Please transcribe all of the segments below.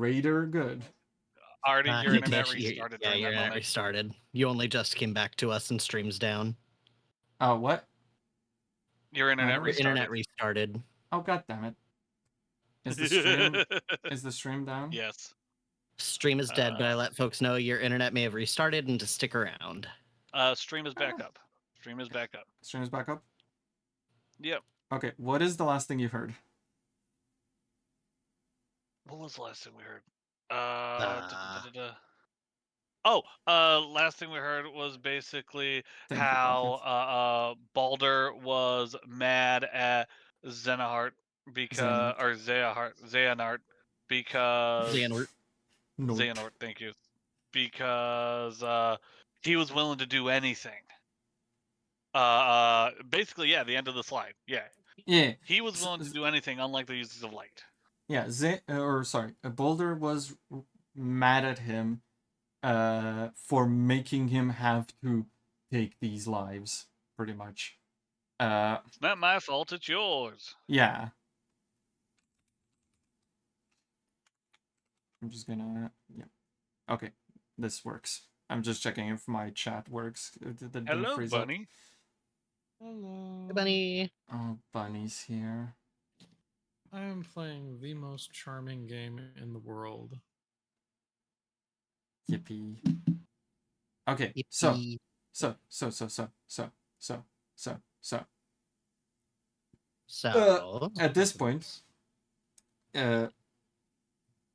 greater good. Artie, your internet Tish, restarted yeah, during your that internet moment. restarted. You only just came back to us and stream's down. What? Your internet Your Your restarted. internet restarted. Oh, god damn it. Is the stream down? Yes. Stream is dead, but I let folks know your internet may have restarted and to stick around. Stream is back up. Stream is back up. Stream is back up? Yep. Okay, what is the last thing you heard? What was the last thing we heard? Last thing we heard was basically Thank you, how Balder was mad at Xehanort because Xehanort because Xehanort. Xehanort, thank you. Because he was willing to do anything. Basically, yeah, the end of the slide. Yeah. Yeah. He was willing to do anything, unlike the uses of light. Yeah, Boulder was mad at him for making him have to take these lives, pretty much. It's not my fault, it's yours. Yeah. I'm just gonna... Yeah. Okay, this works. I'm just checking if my chat works. Hello, Bunny. Hello. Hey, Bunny. Oh, Bunny's here. I am playing the most charming game in the world. Yippee. Okay, Yippee. So. At this point, yeah,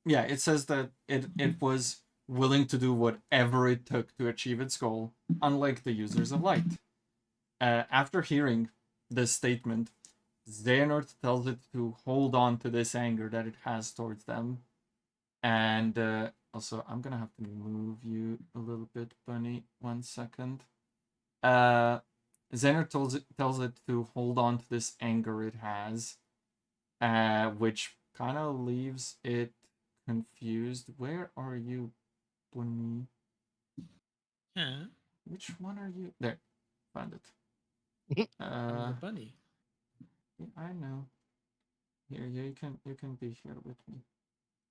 it says that it was willing to do whatever it took to achieve its goal, unlike the users of light. After hearing this statement, Xehanort tells it to hold on to this anger that it has towards them. And also, I'm gonna have to move you a little bit, Bunny. 1 second. Xehanort tells it to hold on to this anger it has, which kind of leaves it confused. Where are you, Bunny? Yeah. Which one are you? There, found it. I'm the bunny. I know. Here, you can be here with me.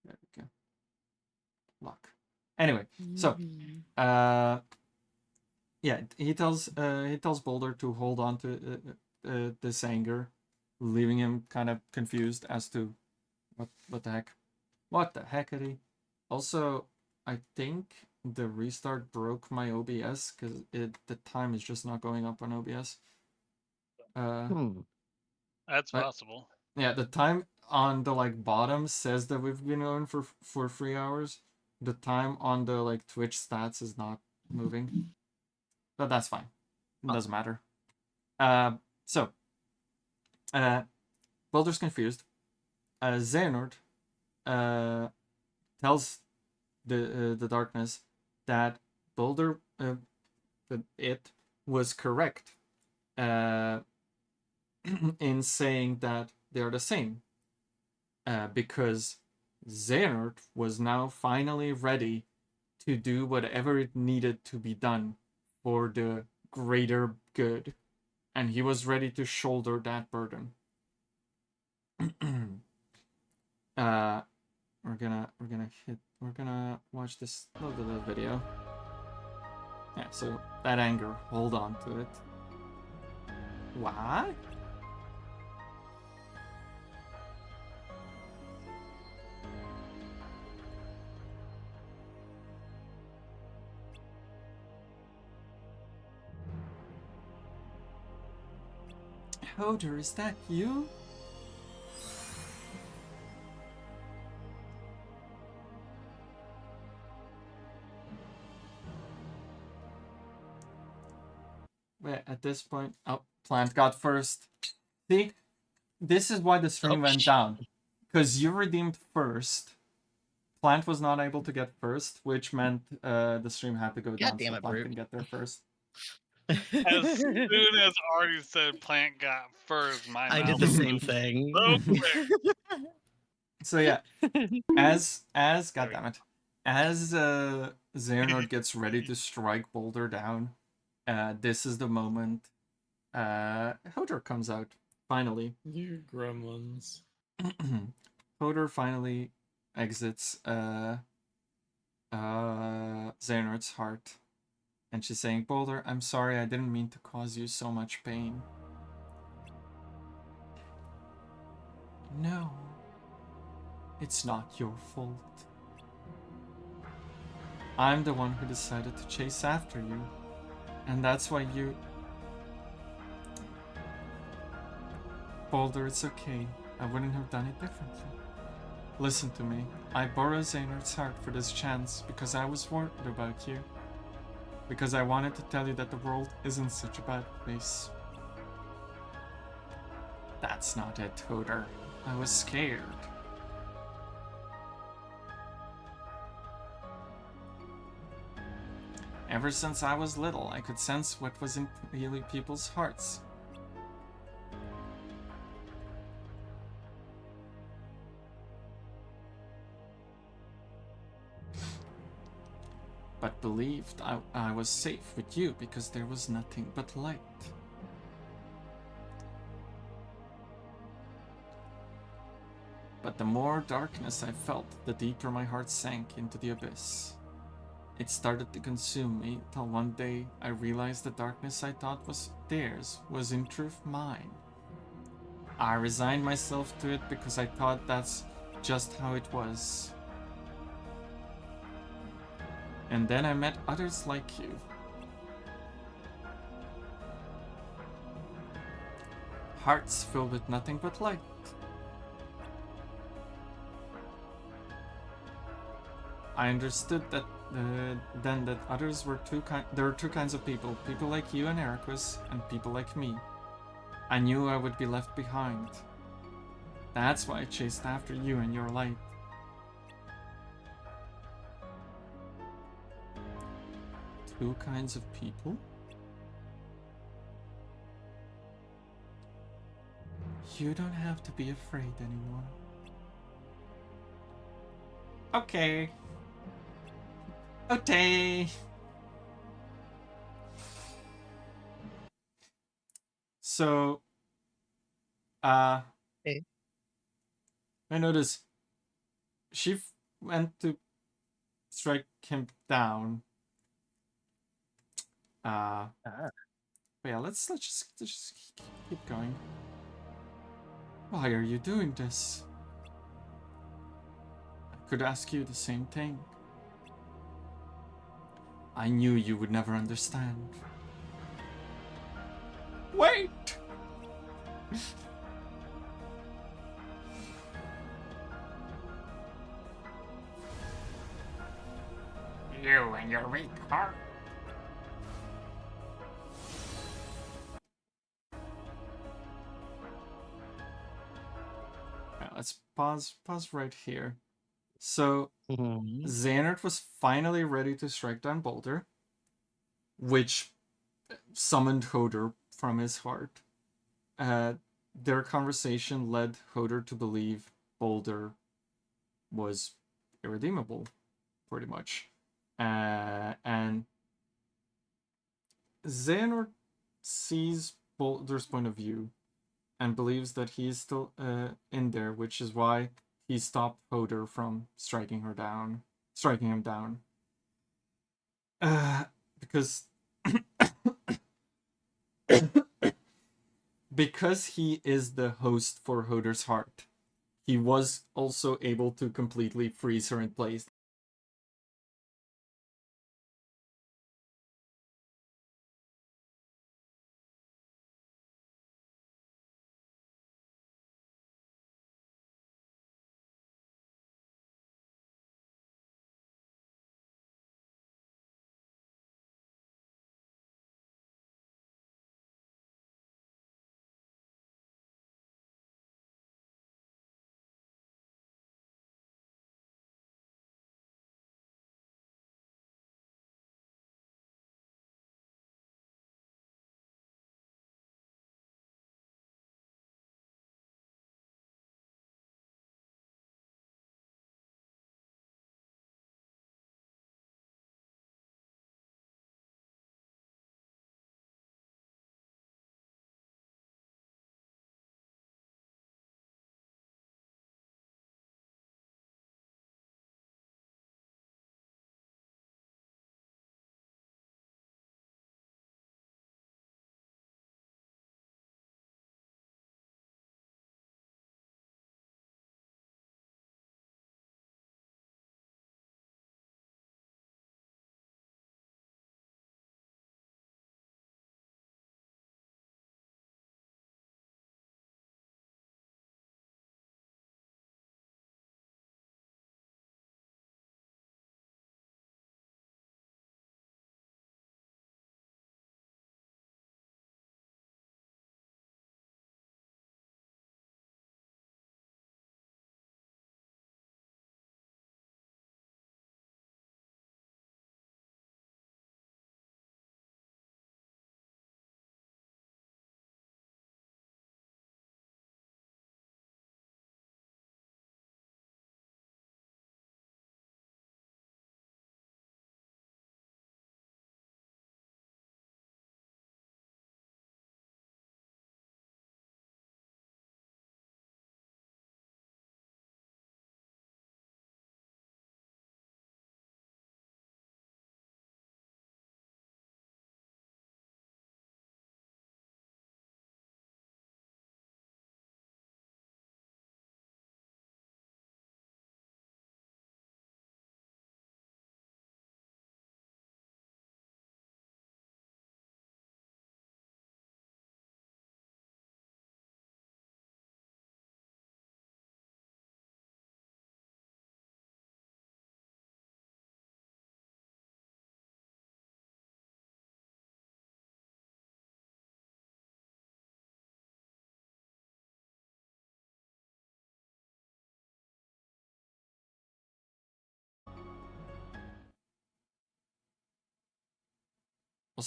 There we go. Luck. Anyway, so yeah, he tells Boulder to hold on to this anger, leaving him kind of confused as to what the heck. What the heckity? Also, I think the restart broke my OBS because the time is just not going up on OBS. That's possible. Yeah, the time on the bottom says that we've been going for 3 hours. The time on the Twitch stats is not moving, but that's fine. It doesn't matter. Boulder's confused. Xehanort tells the darkness that Boulder it was correct in saying that they are the same, because Xehanort was now finally ready to do whatever it needed to be done for the greater good, and he was ready to shoulder that burden. We're gonna watch this little video. Yeah, so that anger, hold on to it. What? Hodor, is that you? Wait, at this point, Plant got first. See, this is why the stream went down, because you redeemed first. Plant was not able to get first, which meant the stream had to go down so Plant can get there first. As soon as Artie said Plant got first, I did the same thing. So yeah, as goddammit, as Xehanort gets ready to strike Boulder down, this is the moment Hodor comes out finally. You gremlins. Hodor finally exits Xehanort's heart. And she's saying, Boulder, I'm sorry, I didn't mean to cause you so much pain. No, it's not your fault. I'm the one who decided to chase after you. And that's why you... Boulder, it's okay. I wouldn't have done it differently. Listen to me. I borrowed Xehanort's heart for this chance because I was worried about you. Because I wanted to tell you that the world isn't such a bad place. That's not it, Hodor. I was scared. Ever since I was little, I could sense what was in really people's hearts. But believed I was safe with you because there was nothing but light. But the more darkness I felt, the deeper my heart sank into the abyss. It started to consume me till one day I realized the darkness I thought was theirs was in truth mine. I resigned myself to it because I thought that's just how it was. And then I met others like you. Hearts filled with nothing but light. I understood that then that others were there were two kinds of people like you and Eraqus, and people like me. I knew I would be left behind. That's why I chased after you and your light. Two kinds of people? You don't have to be afraid anymore. Okay. Okay. So, Hey. I noticed she went to strike him down. But yeah, let's just keep going. Why are you doing this? I could ask you the same thing. I knew you would never understand. Wait! You and your weak heart. Right, let's pause right here. So Xehanort was finally ready to strike down Boulder, which summoned Hodor from his heart. Their conversation led Hodor to believe Boulder was irredeemable, pretty much. And Xehanort sees Boulder's point of view and believes that he is still in there, which is why he stopped Hodor from striking him down. Because because he is the host for Hodor's heart, he was also able to completely freeze her in place.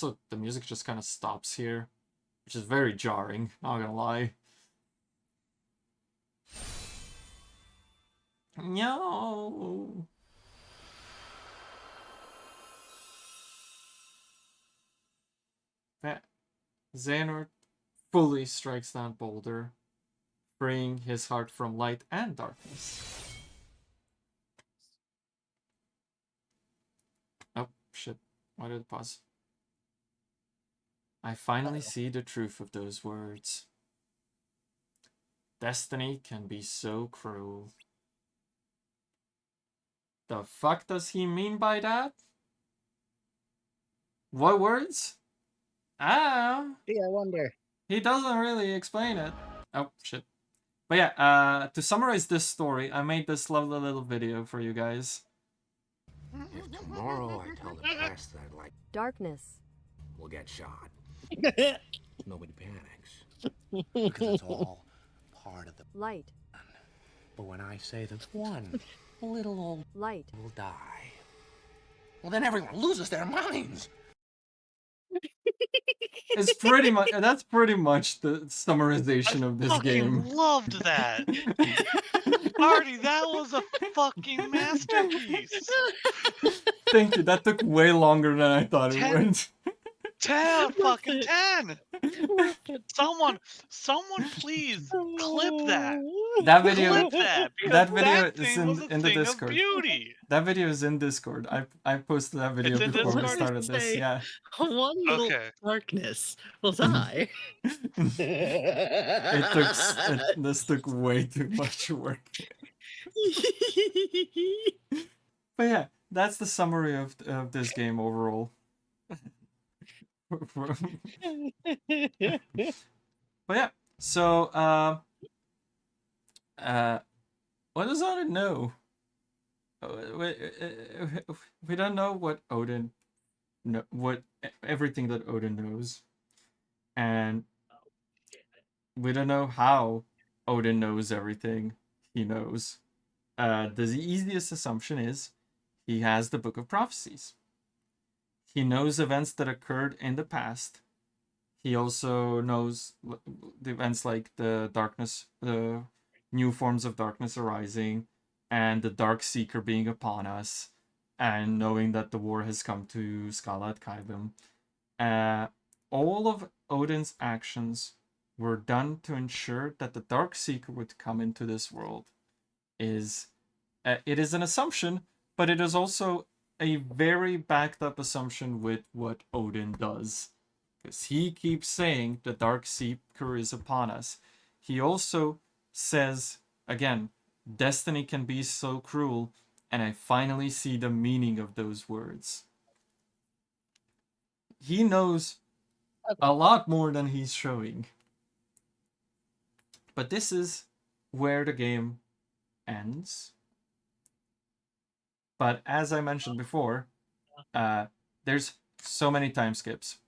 Also, the music just kind of stops here, which is very jarring, not gonna lie. No. Xehanort fully strikes down Boulder, freeing his heart from light and darkness. Oh, shit. Why did it pause? I finally see the truth of those words. Destiny can be so cruel. The fuck does he mean by that? What words? Ah, Yeah, I wonder. he doesn't really explain it. Oh, shit. But yeah, to summarize this story, I made this lovely little video for you guys. If tomorrow I tell the press that I'd like Darkness. we'll get shot. Nobody panics. Because it's all part of the Light. But when I say that one little old Light. will die, well then everyone loses their minds. It's pretty much that's pretty much the summarization of this game. Loved that. Artie, that was a fucking masterpiece. Thank you. That took way longer than I thought it 10. would. 10, fucking 10. Someone please clip that. That video, Clip that. Because that video that is thing was a in the thing of Discord. beauty. That video is in Discord. I posted that video It's in before we Discord? started this. Say- Yeah. One little Okay. darkness will die. This took way too much work. But yeah, that's the summary of this game overall. But yeah, so what does Odin know? We don't know what Odin everything that Odin knows, and we don't know how Odin knows everything he knows. The easiest assumption is he has the Book of Prophecies. He knows events that occurred in the past. He also knows the events like the darkness, the new forms of darkness arising, and the Dark Seeker being upon us, and knowing that the war has come to Skalat Kaidum. All of Odin's actions were done to ensure that the Dark Seeker would come into this world. It is an assumption, but it is also a very backed up assumption with what Odin does. Because he keeps saying the Dark Seeker is upon us. He also says, again, destiny can be so cruel, and I finally see the meaning of those words. He knows a lot more than he's showing. But this is where the game ends. But as I mentioned before, there's so many time skips.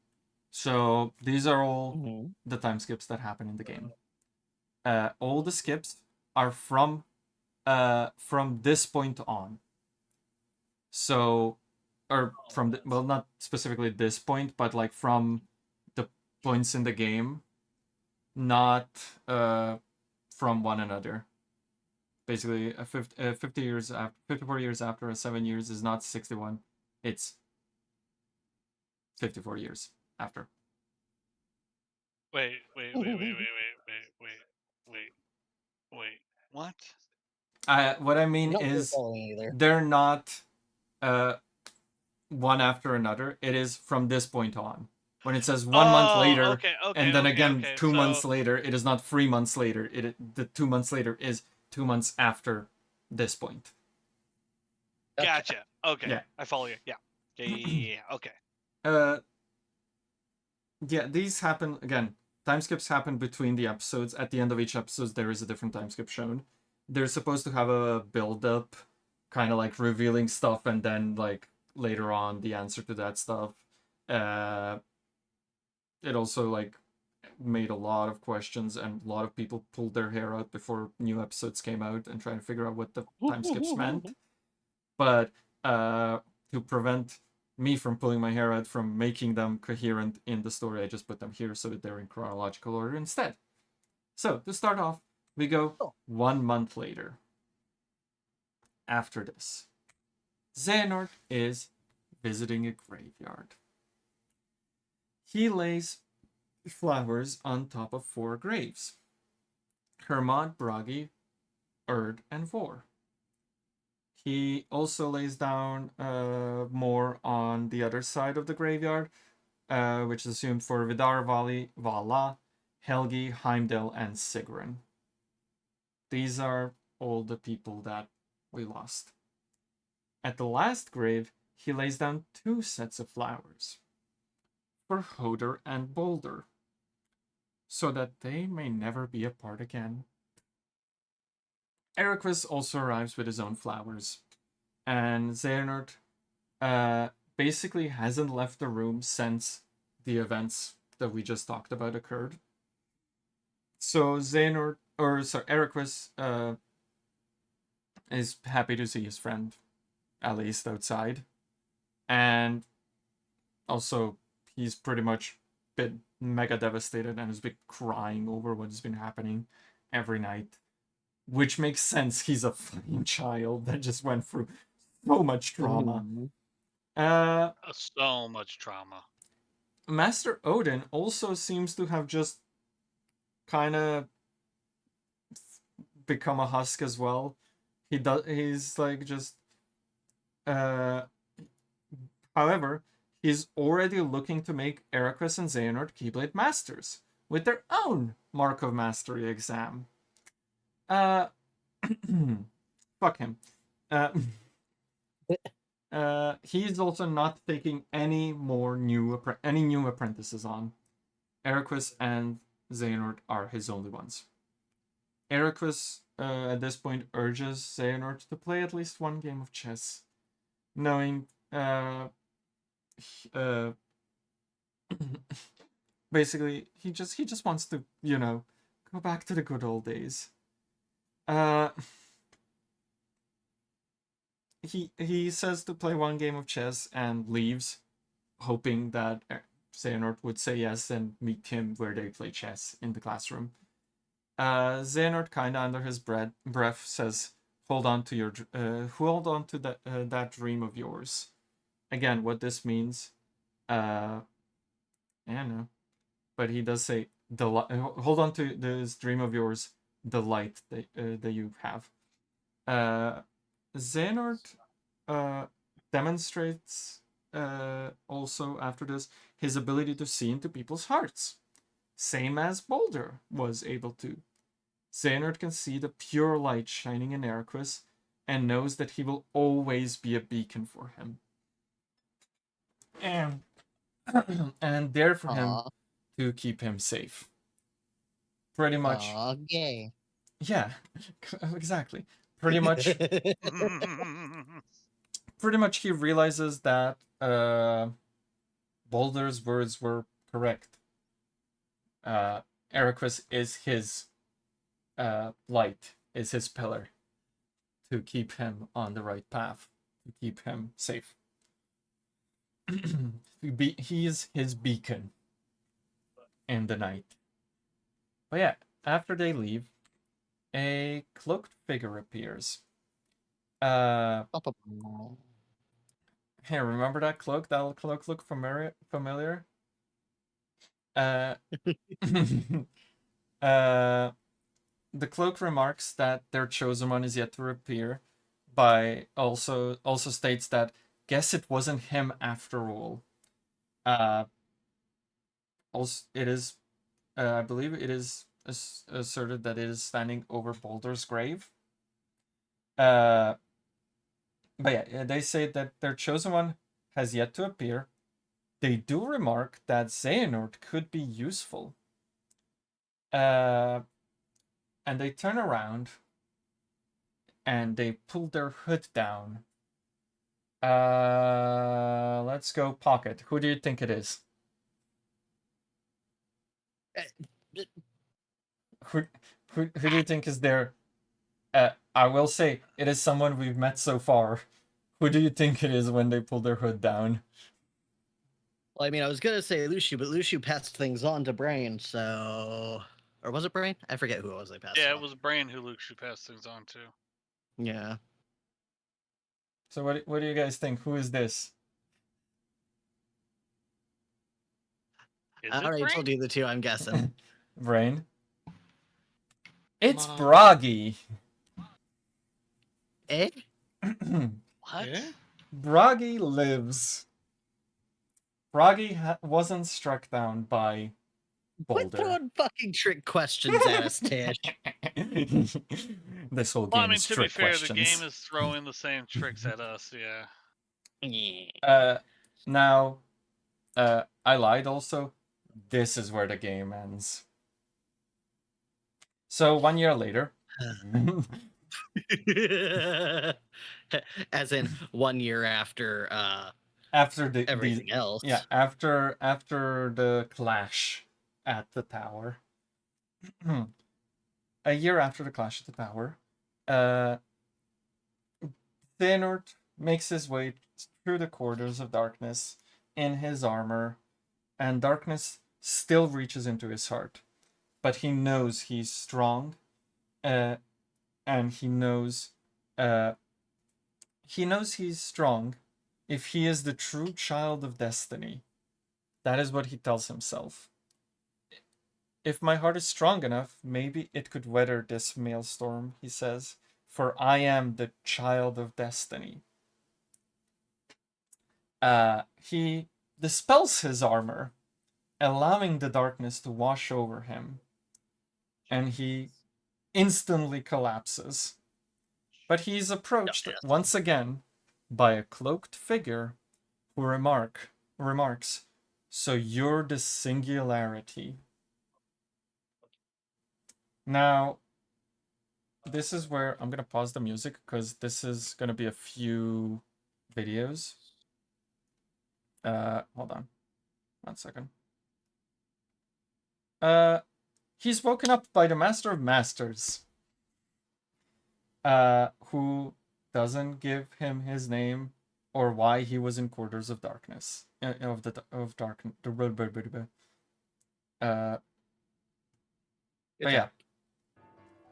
So these are all the time skips that happen in the game. All the skips are from this point on. So, or from well, not specifically this point, but like from the points in the game, not from one another. Basically, 54 years after 7 years is not 61. It's 54 years after. Wait. What? What I mean is they're not one after another. It is from this point on. When it says 1 month later, and then again 2 months later, it is not 3 months later. The 2 months later is 2 months after this point. Gotcha. Okay. Yeah. I follow you. Yeah. Okay. Yeah, these happen again. Time skips happen between the episodes. At the end of each episode, there is a different time skip shown. They're supposed to have a build-up, kind of like revealing stuff, and then like later on the answer to that stuff. It also like made a lot of questions, and a lot of people pulled their hair out before new episodes came out and trying to figure out what the time skips meant. But to prevent me from pulling my hair out from making them coherent in the story. I just put them here so that they're in chronological order instead. So, to start off, we go 1 month later. After this, Xehanort is visiting a graveyard. He lays flowers on top of 4 graves: Hermod, Bragi, Erd, and Vor. He also lays down more on the other side of the graveyard, which is assumed for Vidar, Vala, Helgi, Heimdall, and Sigrun. These are all the people that we lost. At the last grave, he lays down 2 sets of flowers for Hoder and Boulder, so that they may never be apart again. Eraqus also arrives with his own flowers, and Xehanort basically hasn't left the room since the events that we just talked about occurred. So Eraqus is happy to see his friend, at least outside, and also he's pretty much been mega devastated and has been crying over what's been happening every night. Which makes sense. He's a fucking child that just went through so much trauma. So much trauma. Master Odin also seems to have just kind of become a husk as well. He's like just however, he's already looking to make Eraqus and Xehanort Keyblade Masters with their own Mark of Mastery exam. Fuck him. He's also not taking any new apprentices on. Eraqus and Xehanort are his only ones. Eraqus at this point urges Xehanort to play at least 1 game of chess, knowing basically he just wants to, go back to the good old days. He says to play 1 game of chess and leaves, hoping that Xehanort would say yes and meet him where they play chess in the classroom. Xehanort, kinda under his breath, says, "Hold on to that dream of yours." Again, what this means, I don't know, but he does say, "Hold on to this dream of yours, the light that you have." Xehanort demonstrates also after this his ability to see into people's hearts, same as Boulder was able to. Xehanort can see the pure light shining in Eraqus and knows that he will always be a beacon for him. And there for him to keep him safe. Pretty much. Gay. Yeah, exactly. Pretty much he realizes that Boulder's words were correct. Eraqus is his light, is his pillar to keep him on the right path, to keep him safe. He is his beacon in the night. But yeah, after they leave, a cloaked figure appears. Hey, remember that cloak? That cloak looked familiar? The cloak remarks that their chosen one is yet to appear, by also states that, "Guess it wasn't him after all." Also, it is, I believe it is asserted that it is standing over Boulder's grave. But yeah, they say that their chosen one has yet to appear. They do remark that Xehanort could be useful. And they turn around and they pull their hood down. Let's go Pocket. Who do you think it is? Who do you think is there? I will say it is someone we've met so far. Who do you think it is when they pull their hood down? Well, I mean, I was gonna say Lucio, but Lucio passed things on to Brain, so or was it Brain? I forget who it was they passed. Yeah, on. it was Brain who Luke should pass things on to. Yeah. So what do you guys think? Who is this? Is I it already Brain? told you the two. I'm guessing. Brain? It's on. Bragi. Eh? What? Eh? Bragi lives. Bragi wasn't struck down by Quit Boulder. throwing fucking trick questions at us, Tish. This whole game Well, I mean, is to be trick fair, questions. the game is throwing the same tricks at us. Yeah. Now, I lied also. This is where the game ends. So 1 year later, As in 1 year after after the everything else. yeah, after the clash at the tower, a year after the clash at the tower, Xehanort makes his way through the corridors of darkness in his armor, and darkness still reaches into his heart. But he knows he's strong, and he knows he's strong if he is the true child of destiny. That is what he tells himself. If my heart is strong enough, maybe it could weather this maelstrom, he says, for I am the child of destiny. He dispels his armor, allowing the darkness to wash over him, and he instantly collapses. But he's approached once again by a cloaked figure who remarks, "So you're the singularity." Now, this is where I'm gonna pause the music because this is gonna be a few videos. Hold on, 1 second. He's woken up by the Master of Masters, who doesn't give him his name or why he was in Quarters of Darkness, but yeah,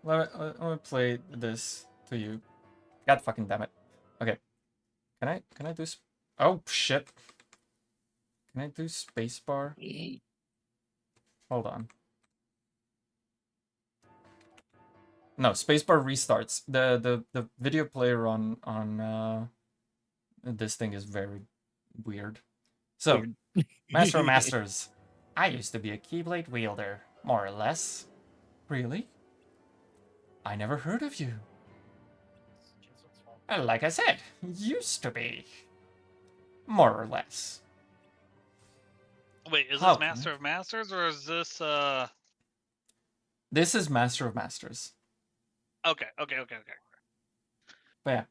let me play this to you. God fucking damn it. Okay, can I do? Oh shit! Can I do spacebar? Hold on. No, spacebar restarts. The video player on this thing is very weird. So, Master of Masters. I used to be a Keyblade wielder, more or less. Really? I never heard of you. Like I said, used to be. More or less. Wait, is How this Master of Masters or is this This is Master of Masters. Okay. But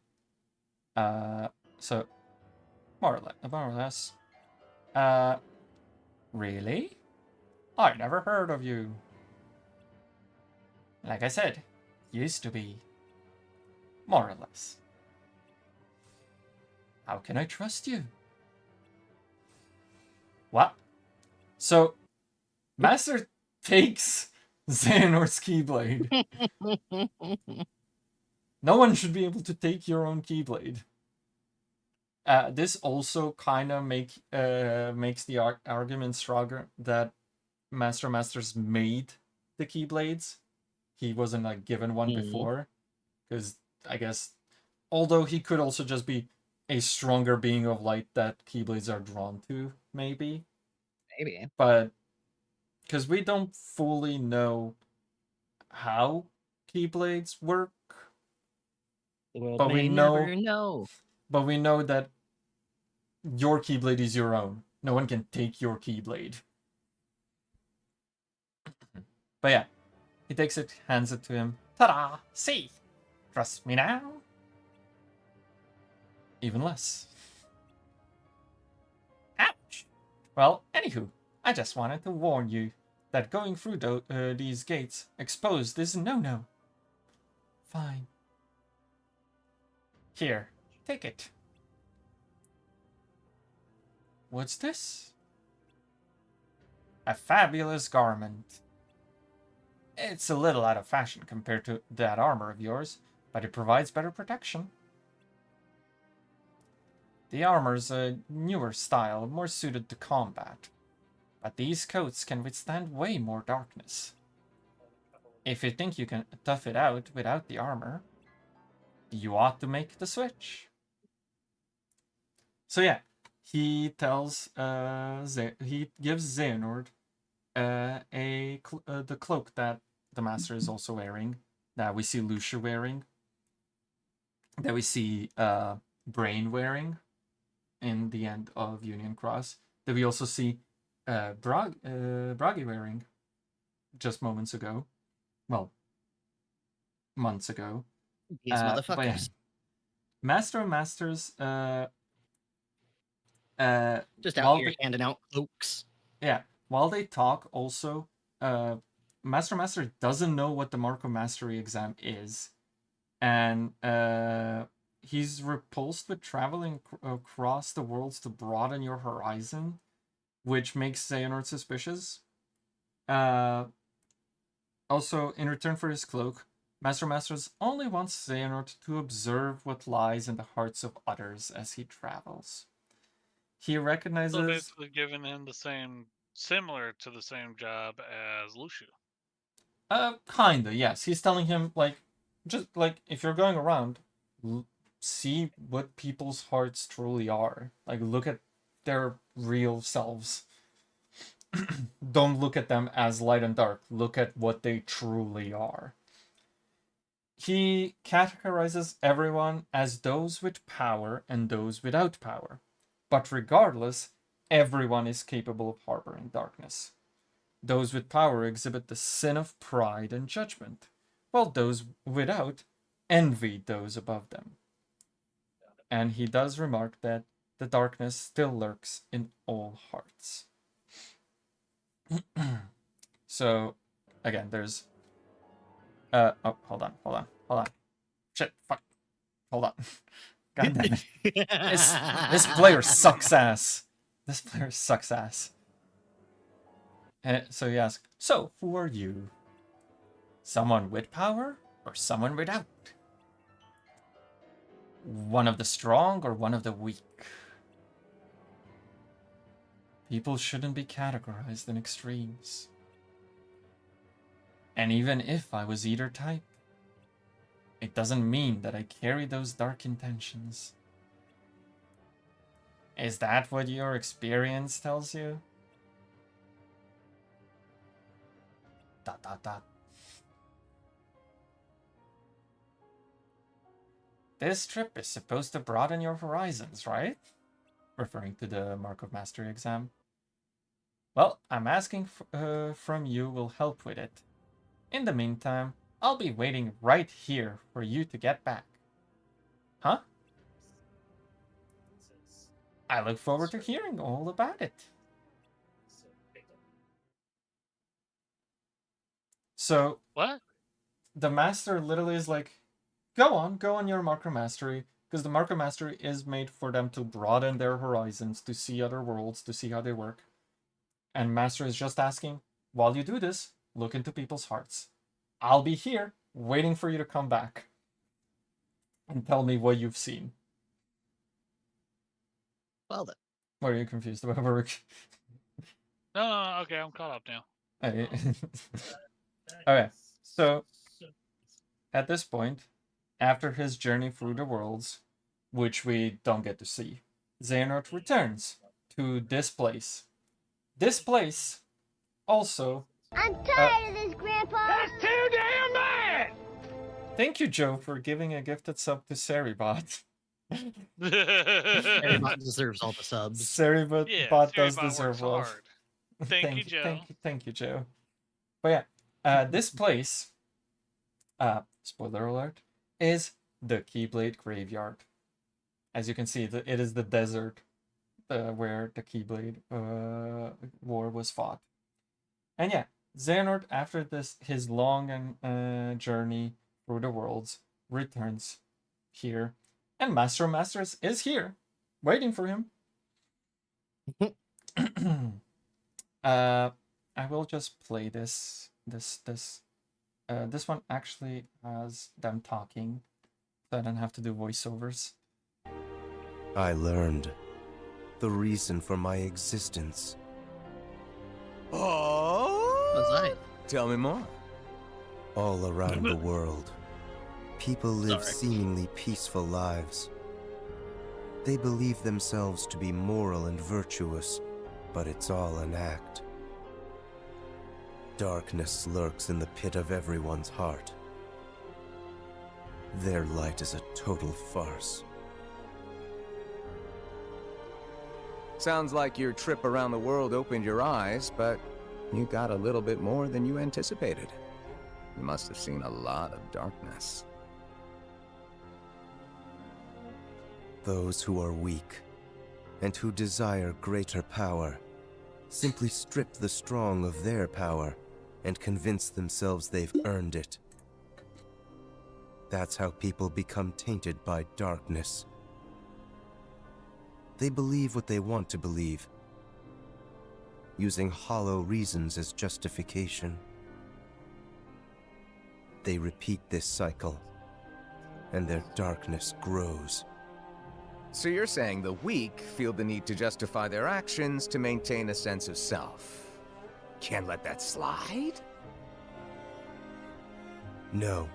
yeah. So more or less. Really? I never heard of you. Like I said, used to be. More or less. How can I trust you? What? So, Master takes Xehanort's Keyblade. No one should be able to take your own Keyblade. This also kind of makes the argument stronger that Masters made the Keyblades. He wasn't like given one before, because I guess, although he could also just be a stronger being of light that Keyblades are drawn to, maybe. But because we don't fully know how Keyblades work, But we know. But we know that your Keyblade is your own. No one can take your Keyblade. But yeah, he takes it, hands it to him. Ta-da! See? Trust me now? Even less. Ouch! Well, anywho, I just wanted to warn you that going through these gates exposed is no-no. Fine. Here, take it. What's this? A fabulous garment. It's a little out of fashion compared to that armor of yours, but it provides better protection. The armor's a newer style, more suited to combat, but these coats can withstand way more darkness. If you think you can tough it out without the armor, you ought to make the switch. So yeah, he tells he gives Xehanort the cloak that the master is also wearing, that we see Lucia wearing, that we see Brain wearing in the end of Union Cross, that we also see Bragi wearing just moments ago. Well, months ago. These motherfuckers. Yeah. Master of Masters just out here handing out cloaks. Yeah, while they talk, also, Master doesn't know what the Mark of Mastery exam is, and he's repulsed with traveling across the worlds to broaden your horizon, which makes Xehanort suspicious. Also, in return for his cloak, Masters only wants Xehanort to observe what lies in the hearts of others as he travels. He recognizes... So basically giving him the same, similar to the same job as Lucia. Kinda, yes. He's telling him, like, just, like, if you're going around, see what people's hearts truly are. Like, look at their real selves. Don't look at them as light and dark. Look at what they truly are. He categorizes everyone as those with power and those without power. But regardless, everyone is capable of harboring darkness. Those with power exhibit the sin of pride and judgment, while those without envy those above them. And he does remark that the darkness still lurks in all hearts. So, again, there's... oh, hold on. Shit, fuck. Hold on. God damn it. This player sucks ass. This player sucks ass. And so he asks, so, who are you? Someone with power or someone without? One of the strong or one of the weak? People shouldn't be categorized in extremes. And even if I was either type, it doesn't mean that I carry those dark intentions. Is that what your experience tells you? ... This trip is supposed to broaden your horizons, right? Referring to the Mark of Mastery exam. Well, I'm asking from you will help with it. In the meantime, I'll be waiting right here for you to get back. Huh? I look forward to hearing all about it. So... What? The master literally is like, go on your Mark of Mastery, because the Mark of Mastery is made for them to broaden their horizons, to see other worlds, to see how they work. And Master is just asking, while you do this, look into people's hearts. I'll be here, waiting for you to come back and tell me what you've seen. Well then. What are you confused about, Baruch? No, okay, I'm caught up now. Okay, so at this point, after his journey through the worlds, which we don't get to see, Xehanort returns to this place. This place also... I'm tired of this, Grandpa! That's too damn bad! Thank you, Joe, for giving a gifted sub to Seribot. Everybody deserves all the subs. Seribot Yeah, bot Siri does bot deserve works love. hard. Thank you, Joe. Thank you, Joe. But yeah, this place, spoiler alert, is the Keyblade Graveyard. As you can see, it is the desert where the Keyblade war was fought. And yeah, Xehanort, after his long journey through the worlds, returns here. And Master of Masters is here, waiting for him. I will just play this one actually has them talking, so I don't have to do voiceovers. I learned the reason for my existence. Oh! Was I? Tell me more. All around the world, people live Sorry. seemingly peaceful lives. They believe themselves to be moral and virtuous, but it's all an act. Darkness lurks in the pit of everyone's heart. Their light is a total farce. Sounds like your trip around the world opened your eyes, but you got a little bit more than you anticipated. You must have seen a lot of darkness. Those who are weak and who desire greater power simply strip the strong of their power and convince themselves they've earned it. That's how people become tainted by darkness. They believe what they want to believe, using hollow reasons as justification. They repeat this cycle, and their darkness grows. So you're saying the weak feel the need to justify their actions to maintain a sense of self. Can't let that slide? No,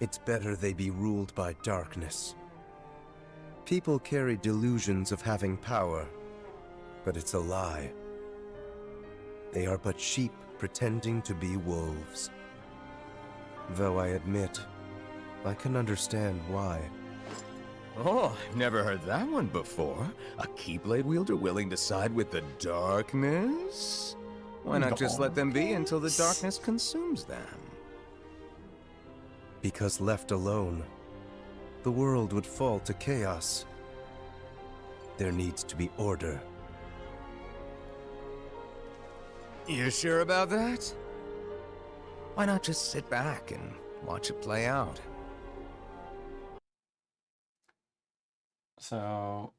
it's better they be ruled by darkness. People carry delusions of having power, but it's a lie. They are but sheep pretending to be wolves. Though I admit, I can understand why. Oh, I've never heard that one before. A Keyblade wielder willing to side with the darkness? Why not just let them be until the darkness consumes them? Because left alone, the world would fall to chaos. There needs to be order. You sure about that? Why not just sit back and watch it play out? So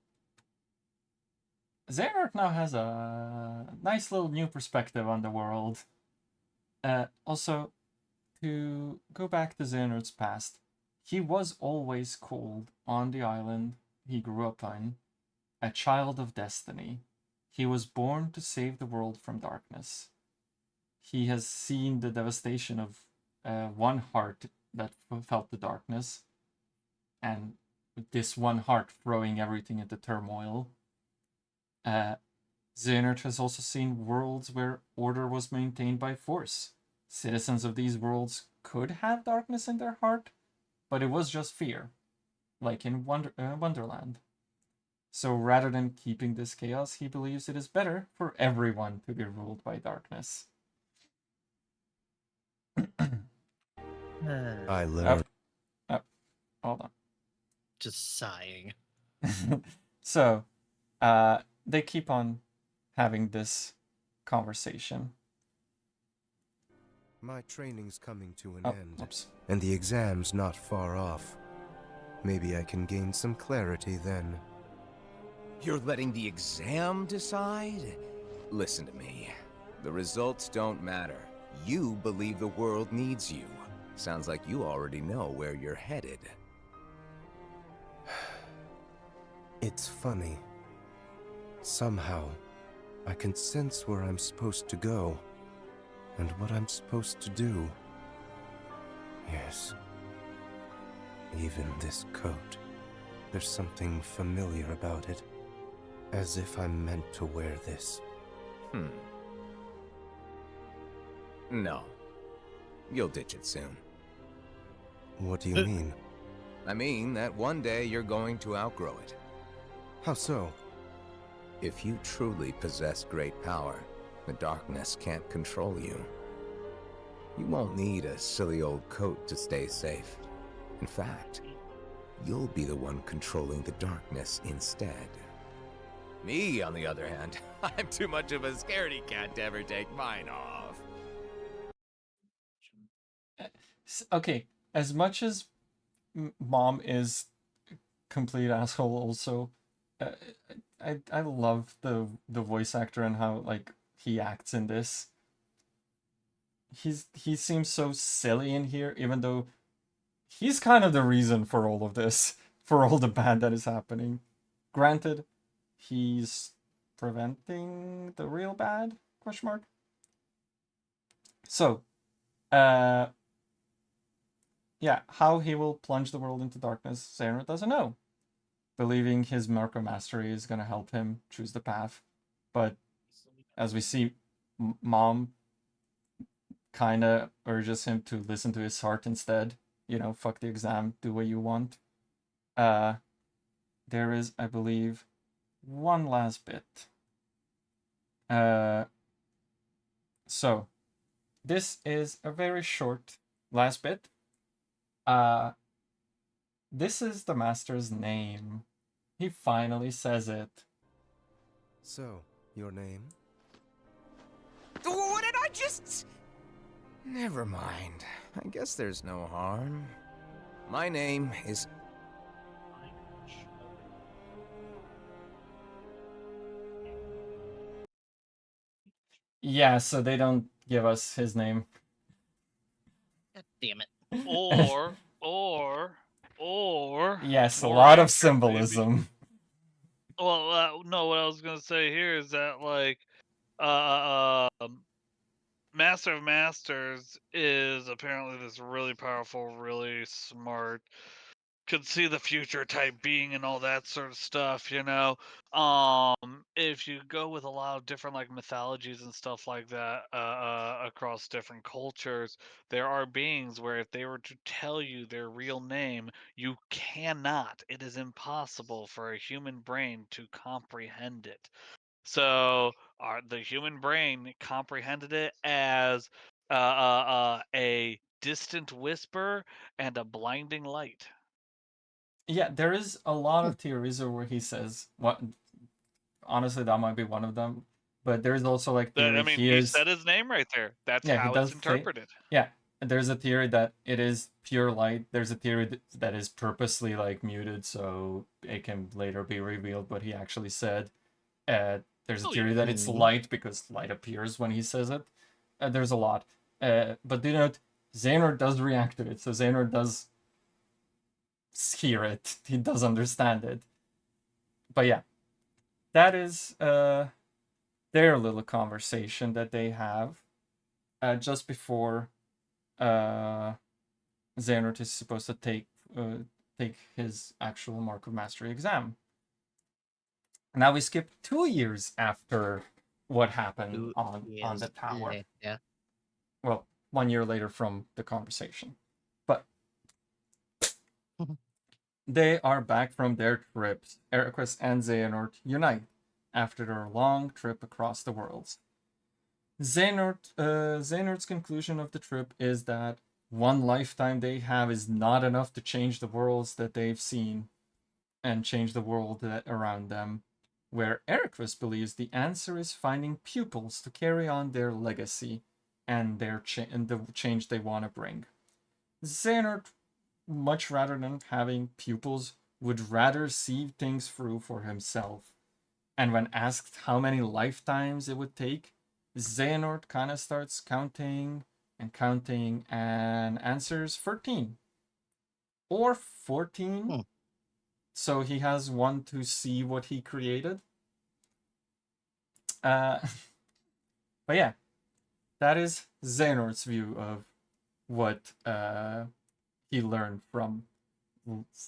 Xehanort now has a nice little new perspective on the world. Also, to go back to Xehanort's past, he was always called on the island he grew up on a child of destiny. He was born to save the world from darkness. He has seen the devastation of one heart that felt the darkness, and with this one heart throwing everything into turmoil. Xehanort has also seen worlds where order was maintained by force. Citizens of these worlds could have darkness in their heart, but it was just fear, like in Wonderland. So rather than keeping this chaos, he believes it is better for everyone to be ruled by darkness. I learned. Hold on. Just sighing. So, they keep on having this conversation. My training's coming to an Oh, end, oops. and the exam's not far off. Maybe I can gain some clarity then. You're letting the exam decide? Listen to me. The results don't matter. You believe the world needs you. Sounds like you already know where you're headed. It's funny. Somehow, I can sense where I'm supposed to go, and what I'm supposed to do. Yes. Even this coat. There's something familiar about it. As if I'm meant to wear this. No. You'll ditch it soon. What do you mean? I mean that one day you're going to outgrow it. How so? If you truly possess great power, the darkness can't control you. You won't need a silly old coat to stay safe. In fact, you'll be the one controlling the darkness instead. Me, on the other hand, I'm too much of a scaredy cat to ever take mine off. Okay, as much as Mom is a complete asshole also, I love the voice actor and how like he acts in this. he seems so silly in here, even though he's kind of the reason for all of this, for all the bad that is happening. Granted, he's preventing the real bad? Question mark. So, yeah, how he will plunge the world into darkness, Xehanort doesn't know. Believing his Mark of Mastery is going to help him choose the path. But as we see, Mom kind of urges him to listen to his heart instead. You know, fuck the exam, do what you want. There is, I believe, one last bit. So, this is a very short last bit. This is the master's name. He finally says it. So, your name? What did I just... Never mind. I guess there's no harm. My name is... Yeah, so they don't give us his name. God damn it. Or yes, a more lot of accurate, symbolism. maybe. Well, no, what I was gonna say here is that like, Master of Masters is apparently this really powerful, really smart, could see the future type being and all that sort of stuff, you know. If you go with a lot of different like mythologies and stuff like that, across different cultures, there are beings where if they were to tell you their real name, you cannot. It is impossible for a human brain to comprehend it. So the human brain comprehended it as a distant whisper and a blinding light. Yeah, there is a lot of theories where he says what. Honestly, that might be one of them. But there is also like theory he said his name right there. That's how it's interpreted. Yeah, there's a theory that it is pure light. There's a theory that is purposely like muted so it can later be revealed what he actually said. There's a theory that it's light because light appears when he says it. There's a lot. But do note, Xehanort does react to it, so Xehanort does hear it. He does understand it. But yeah, that is their little conversation that they have just before Xehanort is supposed to take his actual Mark of Mastery exam. Now we skip 2 years after what happened on the tower. Yeah. Well, 1 year later from the conversation. But they are back from their trips. Eraqus and Xehanort unite after their long trip across the worlds. Xehanort's conclusion of the trip is that one lifetime they have is not enough to change the worlds that they've seen and change the world around them, where Eraqus believes the answer is finding pupils to carry on their legacy and and the change they want to bring. Xehanort, much rather than having pupils, would rather see things through for himself. And when asked how many lifetimes it would take, Xehanort kind of starts counting and answers 13 or 14. So he has one to see what he created. But yeah, that is Xehanort's view of what he learned from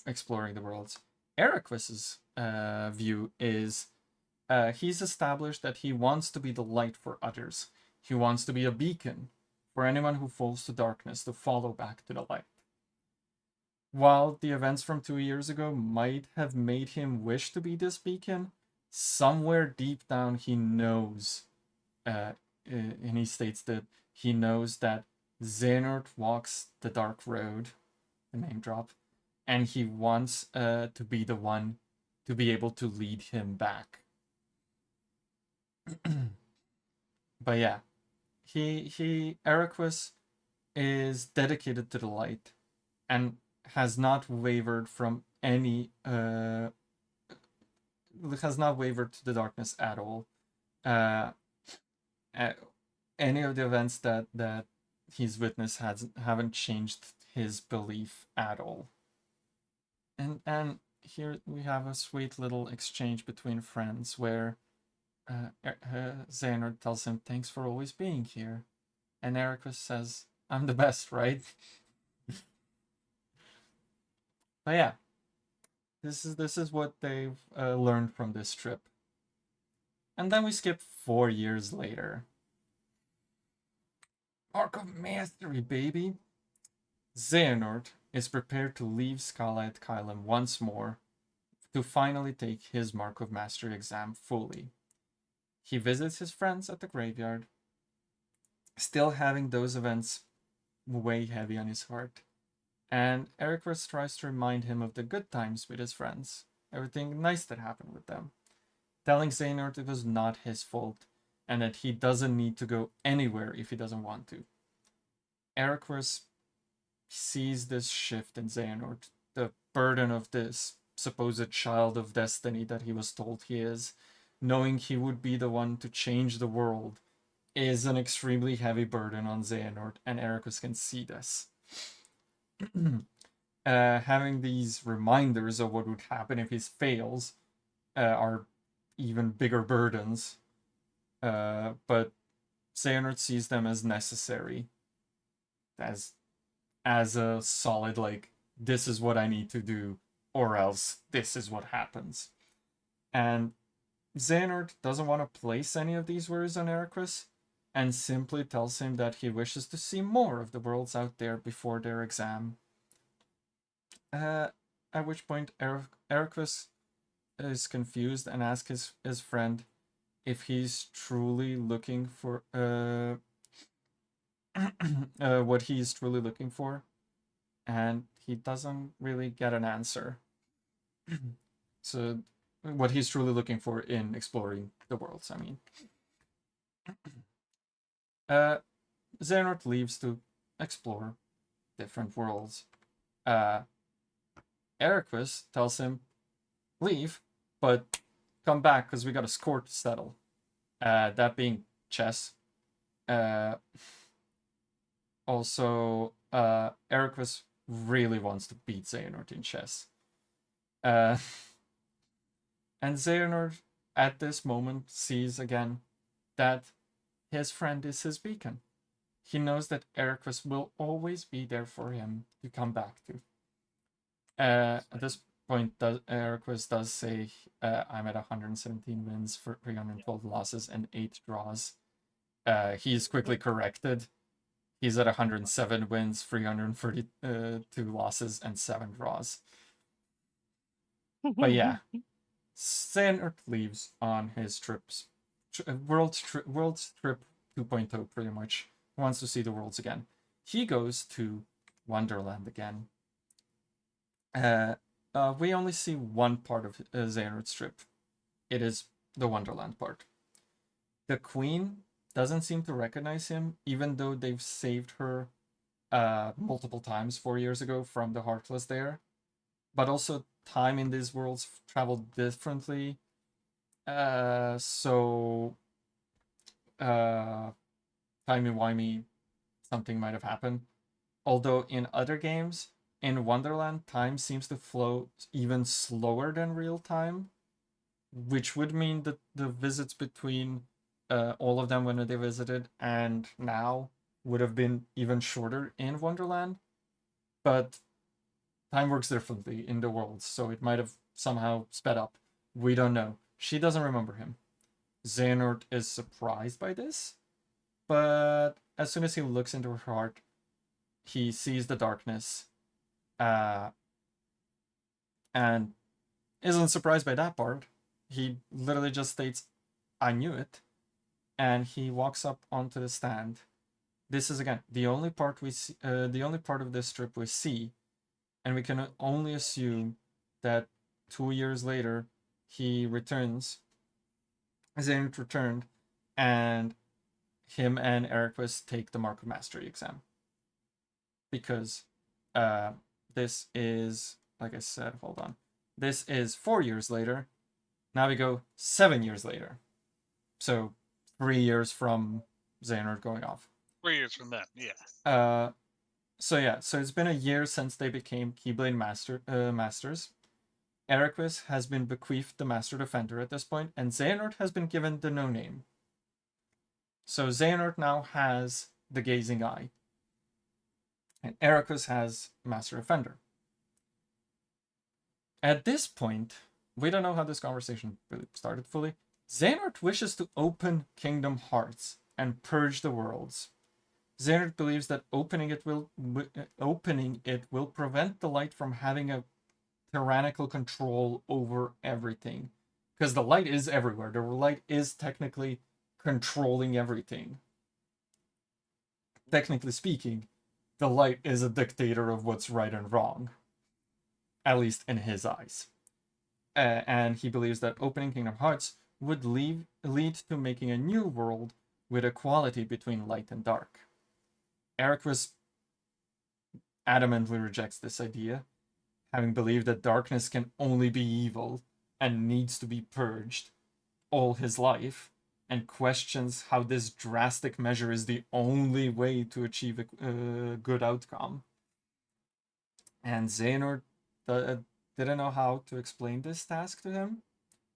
exploring the worlds. Eraqus's view is he's established that he wants to be the light for others. He wants to be a beacon for anyone who falls to darkness to follow back to the light. While the events from 2 years ago might have made him wish to be this beacon, somewhere deep down he knows, and he states that he knows that Xehanort walks the dark road, the name drop, and he wants to be the one to be able to lead him back. But yeah, Eraqus is dedicated to the light and has not wavered from has not wavered to the darkness at all. Any of the events that he's witnessed haven't changed his belief at all. And here we have a sweet little exchange between friends where Xehanort tells him, "Thanks for always being here," and Eraqus says, "I'm the best, right?" But yeah, this is what they've learned from this trip. And then we skip 4 years later. Mark of Mastery, baby! Xehanort is prepared to leave Scala Kylum once more to finally take his Mark of Mastery exam fully. He visits his friends at the graveyard, still having those events weigh heavy on his heart. And Eraqus tries to remind him of the good times with his friends, everything nice that happened with them, telling Xehanort it was not his fault and that he doesn't need to go anywhere if he doesn't want to. Eraqus sees this shift in Xehanort, the burden of this supposed child of destiny that he was told he is, knowing he would be the one to change the world, is an extremely heavy burden on Xehanort, and Eraqus can see this. Having these reminders of what would happen if he fails are even bigger burdens, but Xehanort sees them as necessary, as a solid, like, this is what I need to do, or else this is what happens. And Xehanort doesn't want to place any of these worries on Eraqus, and simply tells him that he wishes to see more of the worlds out there before their exam. At which point Eraqus is confused and asks his friend if he's truly looking for what he's truly looking for, and he doesn't really get an answer. So what he's truly looking for in exploring the worlds, I mean. Xehanort leaves to explore different worlds. Eraqus tells him, leave, but come back because we got a score to settle. That being chess. Also, Eraqus really wants to beat Xehanort in chess. And Xehanort, at this moment, sees again that his friend is his beacon. He knows that Eraqus will always be there for him to come back to. At this point, Eraqus does say, I'm at 117 wins for 312 losses and 8 draws. He is quickly corrected. He's at 107 wins, 332 losses, and 7 draws. But yeah, Xehanort leaves on his trips. World Trip 2.0, pretty much. He wants to see the worlds again. He goes to Wonderland again. We only see one part of Xehanort's trip. It is the Wonderland part. The Queen doesn't seem to recognize him, even though they've saved her multiple times 4 years ago from the Heartless there. But also, time in these worlds traveled differently. So timey-wimey, something might have happened. Although in other games, in Wonderland, time seems to flow even slower than real time, which would mean that the visits between all of them when they visited and now would have been even shorter in Wonderland. But time works differently in the worlds, so it might have somehow sped up. We don't know. She doesn't remember him. Xehanort is surprised by this, but as soon as he looks into her heart, he sees the darkness, and isn't surprised by that part. He literally just states, I knew it, and he walks up onto the stand. This is, again, the only part we see, the only part of this strip we see, and we can only assume that 2 years later he returns. Xehanort returned, and him and Eraqus take the Mark of Mastery exam. Because this is, like I said, hold on. This is 4 years later. Now we go 7 years later. So 3 years from Xehanort going off. 3 years from then, yeah. So it's been a year since they became Keyblade masters. Eraqus has been bequeathed the Master Defender at this point, and Xehanort has been given the No Name. So Xehanort now has the Gazing Eye, and Eraqus has Master Defender. At this point, we don't know how this conversation really started fully. Xehanort wishes to open Kingdom Hearts and purge the worlds. Xehanort believes that opening it will prevent the light from having a tyrannical control over everything. Because the light is everywhere. The light is technically controlling everything. Technically speaking, the light is a dictator of what's right and wrong. At least in his eyes. And he believes that opening Kingdom Hearts would lead to making a new world with equality between light and dark. Eraqus adamantly rejects this idea, having believed that darkness can only be evil and needs to be purged all his life, and questions how this drastic measure is the only way to achieve a good outcome. And Xehanort didn't know how to explain this task to him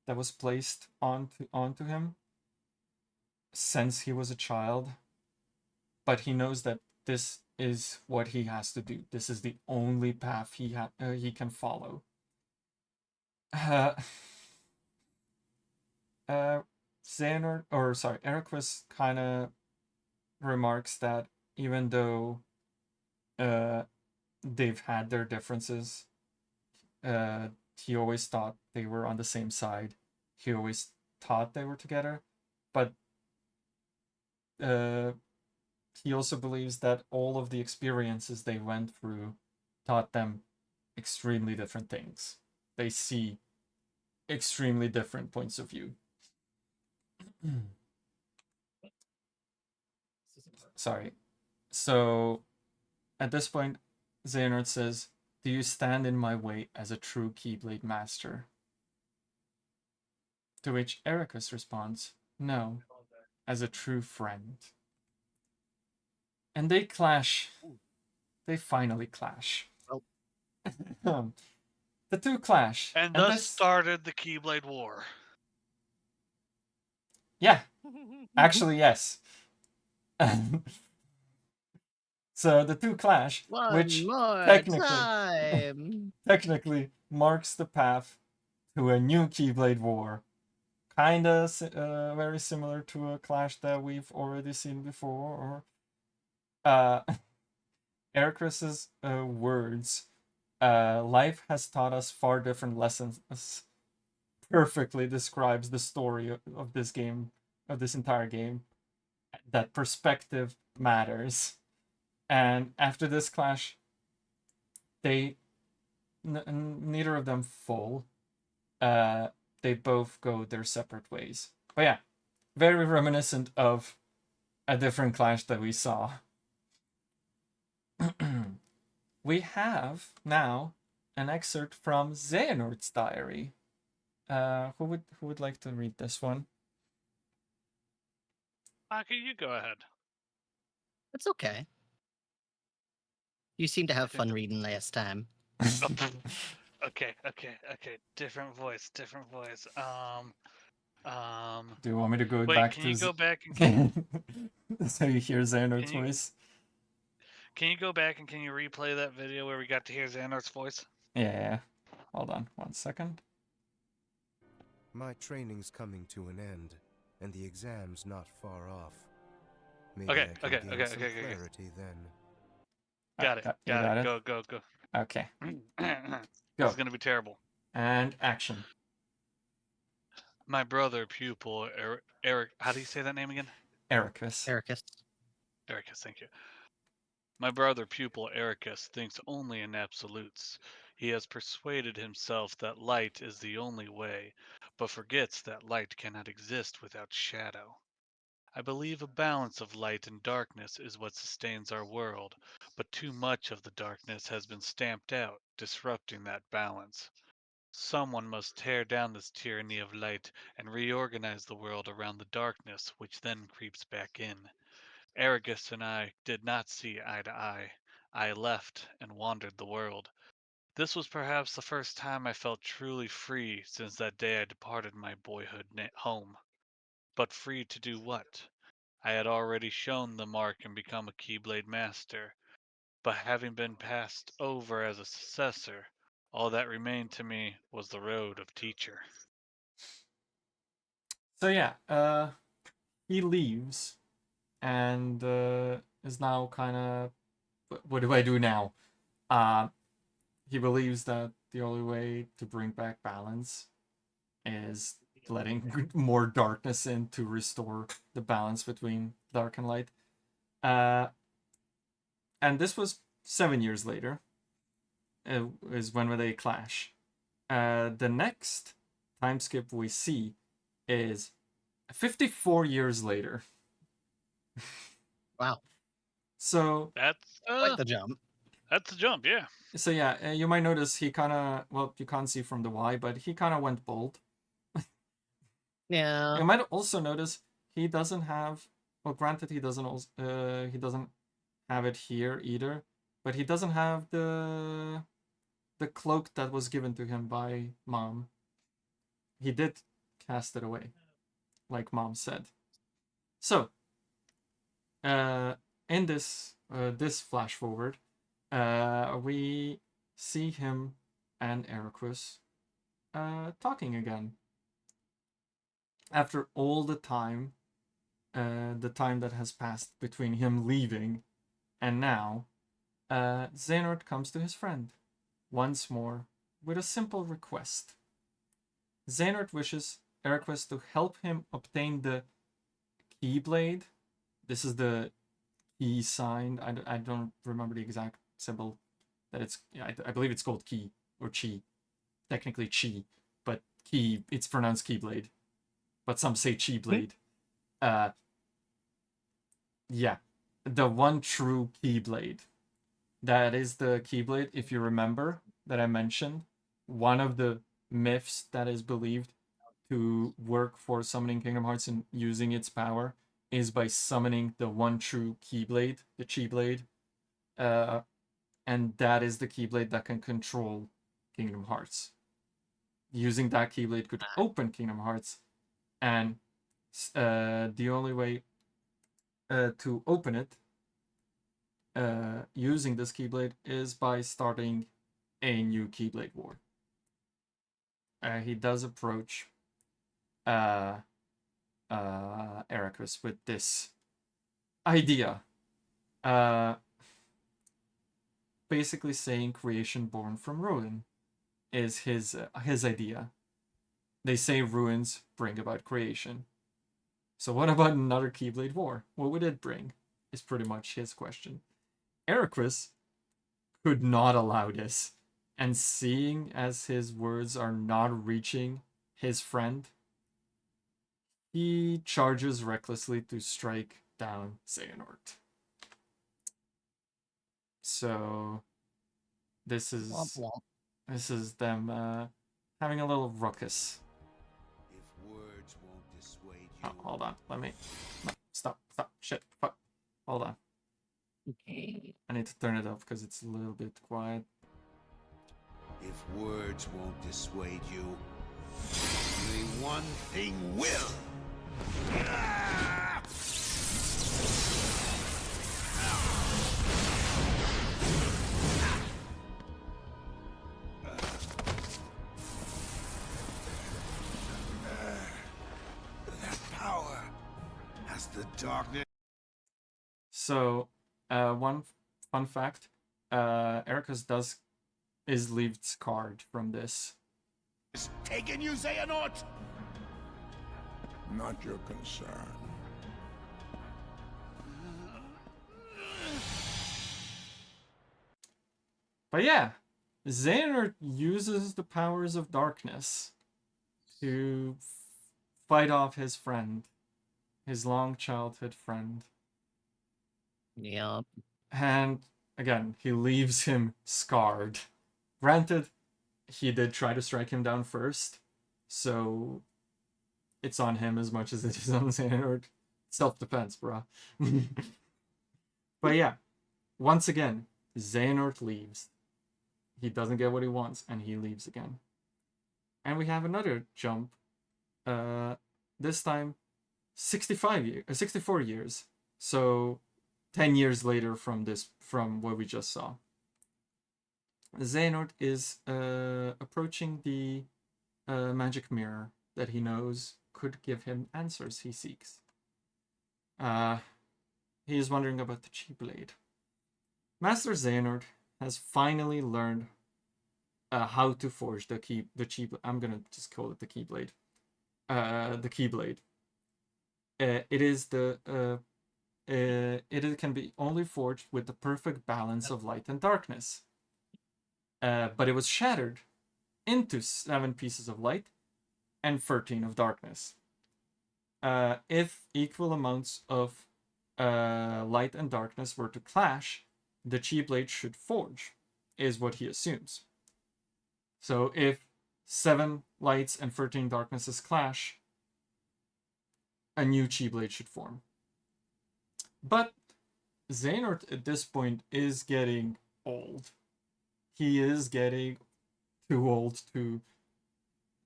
that was placed onto him since he was a child, but he knows that this is what he has to do. This is the only path he can follow. Eraqus kind of remarks that even though they've had their differences, he always thought they were on the same side. He always thought they were together, but he also believes that all of the experiences they went through taught them extremely different things. They see extremely different points of view. Sorry. So, at this point, Xehanort says, "Do you stand in my way as a true Keyblade master?" To which Eraqus responds, "No, as a true friend." And they clash. They finally clash. Oh. The two clash. And thus started the Keyblade War. Yeah. Actually, yes. So the two clash, which technically marks the path to a new Keyblade War. Kinda very similar to a clash that we've already seen before. Eraqus's words, "Life has taught us far different lessons," perfectly describes the story of this game, of this entire game. That perspective matters. And after this clash, they neither of them fall. They both go their separate ways. But yeah, very reminiscent of a different clash that we saw. We have now an excerpt from Xehanort's diary. Who would like to read this one? Aki, you go ahead. It's okay. You seem to have fun reading last time. Okay. Different voice. Do you want me to go back? Can you go back and so you hear Xehanort's voice? Can you go back and can you replay that video where we got to hear Xehanort's voice? Yeah. Hold on 1 second. My training's coming to an end, and the exam's not far off. Maybe Okay. Clarity then. Got it. Go. Okay. This is gonna be terrible. And action. My brother pupil Eric. How do you say that name again? Eraqus. Eraqus, thank you. My brother pupil Eraqus thinks only in absolutes. He has persuaded himself that light is the only way, but forgets that light cannot exist without shadow. I believe a balance of light and darkness is what sustains our world, but too much of the darkness has been stamped out, disrupting that balance. Someone must tear down this tyranny of light and reorganize the world around the darkness, which then creeps back in. Aragus and I did not see eye to eye. I left and wandered the world. This was perhaps the first time I felt truly free since that day I departed my boyhood home. But free to do what? I had already shown the mark and become a Keyblade master, but having been passed over as a successor, all that remained to me was the road of teacher. So yeah, he leaves and is now kind of, what do I do now? He believes that the only way to bring back balance is letting more darkness in to restore the balance between dark and light. And this was 7 years later, is when they clash. The next time skip we see is 54 years later. Wow. So That's Quite the jump. That's a jump, yeah. So yeah, you might notice he kind of, well, you can't see from the Y, but he kind of went bald. Yeah. You might also notice he doesn't have, well, granted he doesn't also, he doesn't have it here either, but he doesn't have the cloak that was given to him by Mom. He did cast it away, like Mom said. So, in this this flash forward, we see him and Eraqus talking again. After all the time that has passed between him leaving and now, Xehanort comes to his friend once more with a simple request. Xehanort wishes Eraqus to help him obtain the Keyblade. This is the key sign. I don't remember the exact symbol that it's. I believe it's called Key or Chi. Technically Chi, but Key. It's pronounced Keyblade, but some say Chi Blade. Yeah, the one true Keyblade. That is the Keyblade. If you remember that I mentioned, one of the myths that is believed to work for summoning Kingdom Hearts and using its power is by summoning the one true Keyblade, the Chi Blade. And that is the Keyblade that can control Kingdom Hearts. Using that Keyblade could open Kingdom Hearts, and the only way to open it using this Keyblade is by starting a new Keyblade War. He does approach Eraqus with this idea. Basically saying creation born from ruin is his idea. They say ruins bring about creation. So what about another Keyblade War? What would it bring? Is pretty much his question. Eraqus could not allow this, and seeing as his words are not reaching his friend, he charges recklessly to strike down Xehanort. So this is Womp womp. this is them having a little ruckus. If words won't dissuade you. Oh, hold on. Let me. No, stop. Shit. Fuck. Hold on. Okay. I need to turn it up because it's a little bit quiet. If words won't dissuade you, only one thing will. That power has the darkness. So, one fun fact: Eraqus is leaved scarred from this. Is taking you, Xehanort? Not your concern. But yeah, Xehanort uses the powers of darkness to fight off his friend, his long childhood friend. Yeah. And again, he leaves him scarred. Granted, he did try to strike him down first, so it's on him as much as it is on Xehanort. Self-defense, bruh. But yeah, once again, Xehanort leaves. He doesn't get what he wants, and he leaves again. And we have another jump. This time, 64 years. So 10 years later from what we just saw. Xehanort is approaching the magic mirror that he knows could give him answers he seeks. He is wondering about the Chi Blade. Master Xehanort has finally learned how to forge the Chi. I'm gonna just call it the Keyblade. The Keyblade. It can be only forged with the perfect balance of light and darkness. But it was shattered into 7 pieces of light and 13 of darkness. If equal amounts of light and darkness were to clash, the Chi Blade should forge, is what he assumes. So if 7 lights and 13 darknesses clash, a new Chi Blade should form. But Xehanort at this point is getting old. He is getting too old to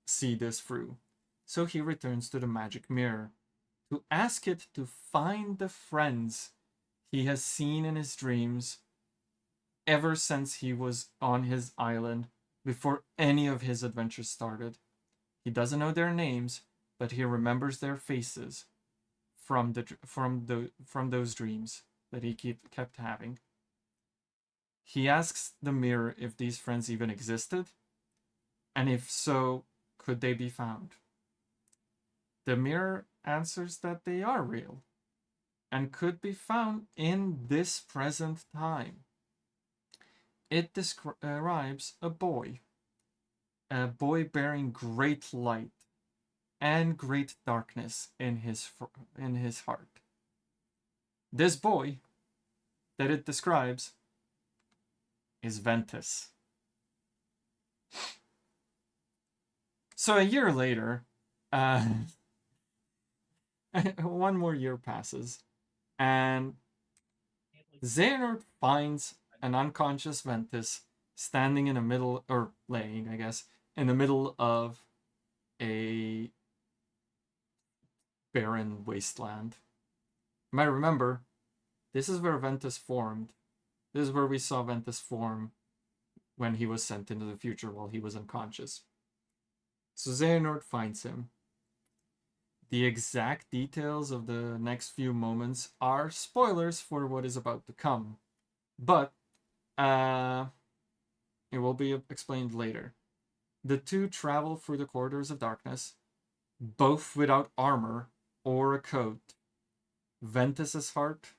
see this through. So he returns to the magic mirror to ask it to find the friends he has seen in his dreams ever since he was on his island, before any of his adventures started. He doesn't know their names, but he remembers their faces from those dreams that he kept having. He asks the mirror if these friends even existed, and if so, could they be found? The mirror answers that they are real and could be found in this present time. It describes a boy bearing great light and great darkness in his heart. This boy that it describes is Ventus. So a year later, one more year passes, and Xehanort finds an unconscious Ventus standing in the middle, or laying, I guess, in the middle of a barren wasteland. You might remember, this is where Ventus formed. This is where we saw Ventus form when he was sent into the future while he was unconscious. So Xehanort finds him. The exact details of the next few moments are spoilers for what is about to come, but it will be explained later. The two travel through the corridors of darkness, both without armor or a coat. Ventus's heart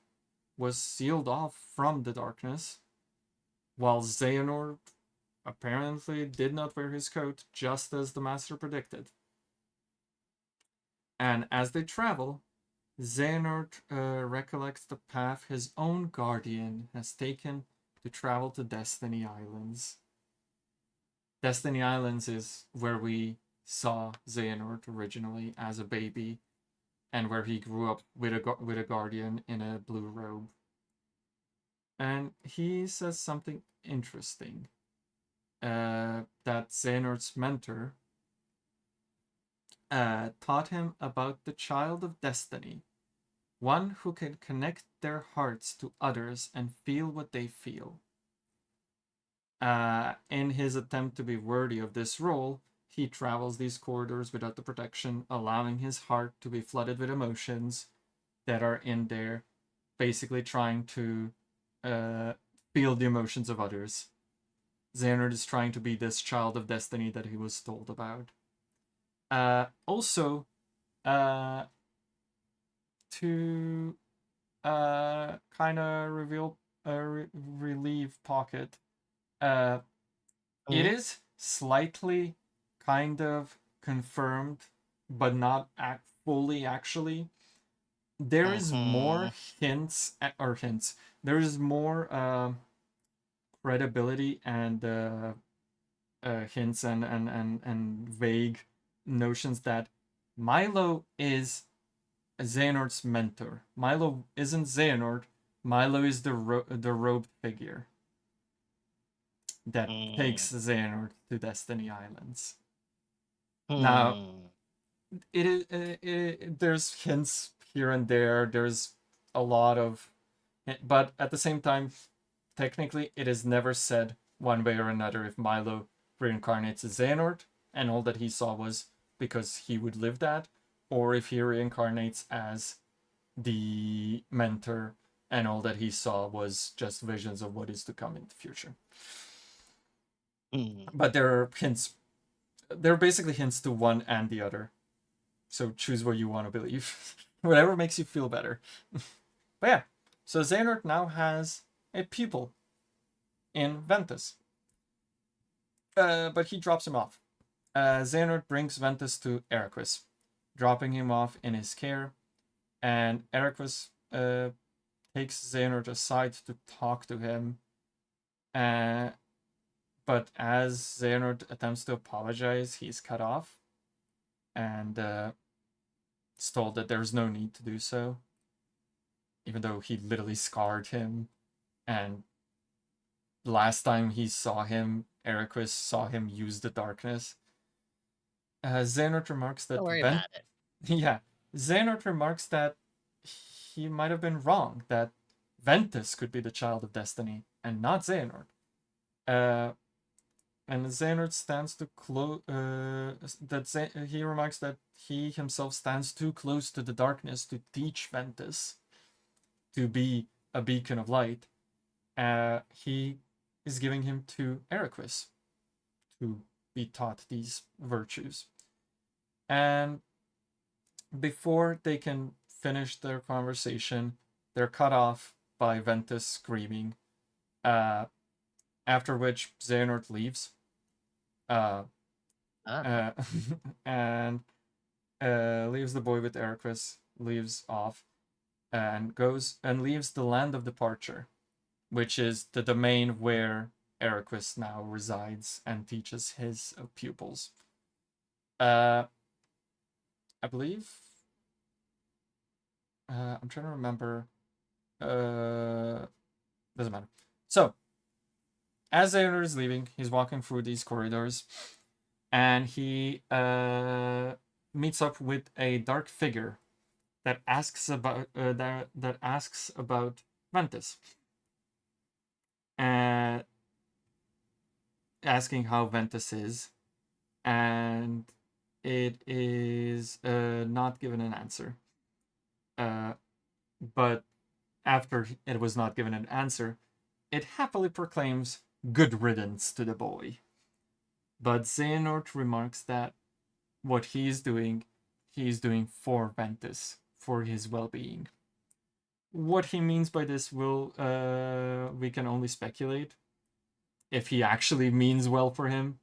was sealed off from the darkness, while Xehanort apparently did not wear his coat, just as the master predicted. And as they travel, Xehanort recollects the path his own guardian has taken to travel to Destiny Islands. Destiny Islands is where we saw Xehanort originally as a baby, and where he grew up with a guardian in a blue robe. And he says something interesting. That Xehanort's mentor taught him about the child of destiny, one who can connect their hearts to others and feel what they feel. In his attempt to be worthy of this role, he travels these corridors without the protection, allowing his heart to be flooded with emotions that are in there, basically trying to feel the emotions of others. Xehanort is trying to be this child of destiny that he was told about. Also, to kind of relieve Pocket, it is slightly kind of confirmed, but not fully actually. There is more hints. There is more credibility and hints and vague notions that Milo is Xehanort's mentor. Milo isn't Xehanort, Milo is the robed figure that takes Xehanort to Destiny Islands. Now, there's hints here and there. There's a lot of, but at the same time, technically, it is never said one way or another if Milo reincarnates as Xehanort, and all that he saw was because he would live that, or if he reincarnates as the mentor, and all that he saw was just visions of what is to come in the future. But there are hints. There are basically hints to one and the other. So choose what you want to believe. Whatever makes you feel better. But yeah, so Xehanort now has a pupil in Ventus. But he drops him off. Xehanort brings Ventus to Eraqus, dropping him off in his care. And Eraqus takes Xehanort aside to talk to him. But as Xehanort attempts to apologize, he's cut off. And is told that there's no need to do so. Even though he literally scarred him. And last time he saw him, Eraqus saw him use the darkness. Xehanort remarks that... Don't worry about it. Yeah. Xehanort remarks that he might have been wrong, that Ventus could be the child of destiny, and not Xehanort. And Xehanort stands too close. He remarks that he himself stands too close to the darkness to teach Ventus to be a beacon of light. He is giving him to Eraqus to be taught these virtues. And before they can finish their conversation, they're cut off by Ventus screaming. After which Xehanort leaves. And leaves the boy with Eraqus, leaves off, and goes and leaves the land of departure, which is the domain where Eraqus now resides and teaches his pupils. I believe. I'm trying to remember. Doesn't matter. So, as Xehanort is leaving, he's walking through these corridors, and he meets up with a dark figure that asks about that asks about Ventus, asking how Ventus is, and it is not given an answer. But after it was not given an answer, it happily proclaims good riddance to the boy. But Xehanort remarks that what he is doing for Ventus, for his well-being. What he means by this will we can only speculate if he actually means well for him,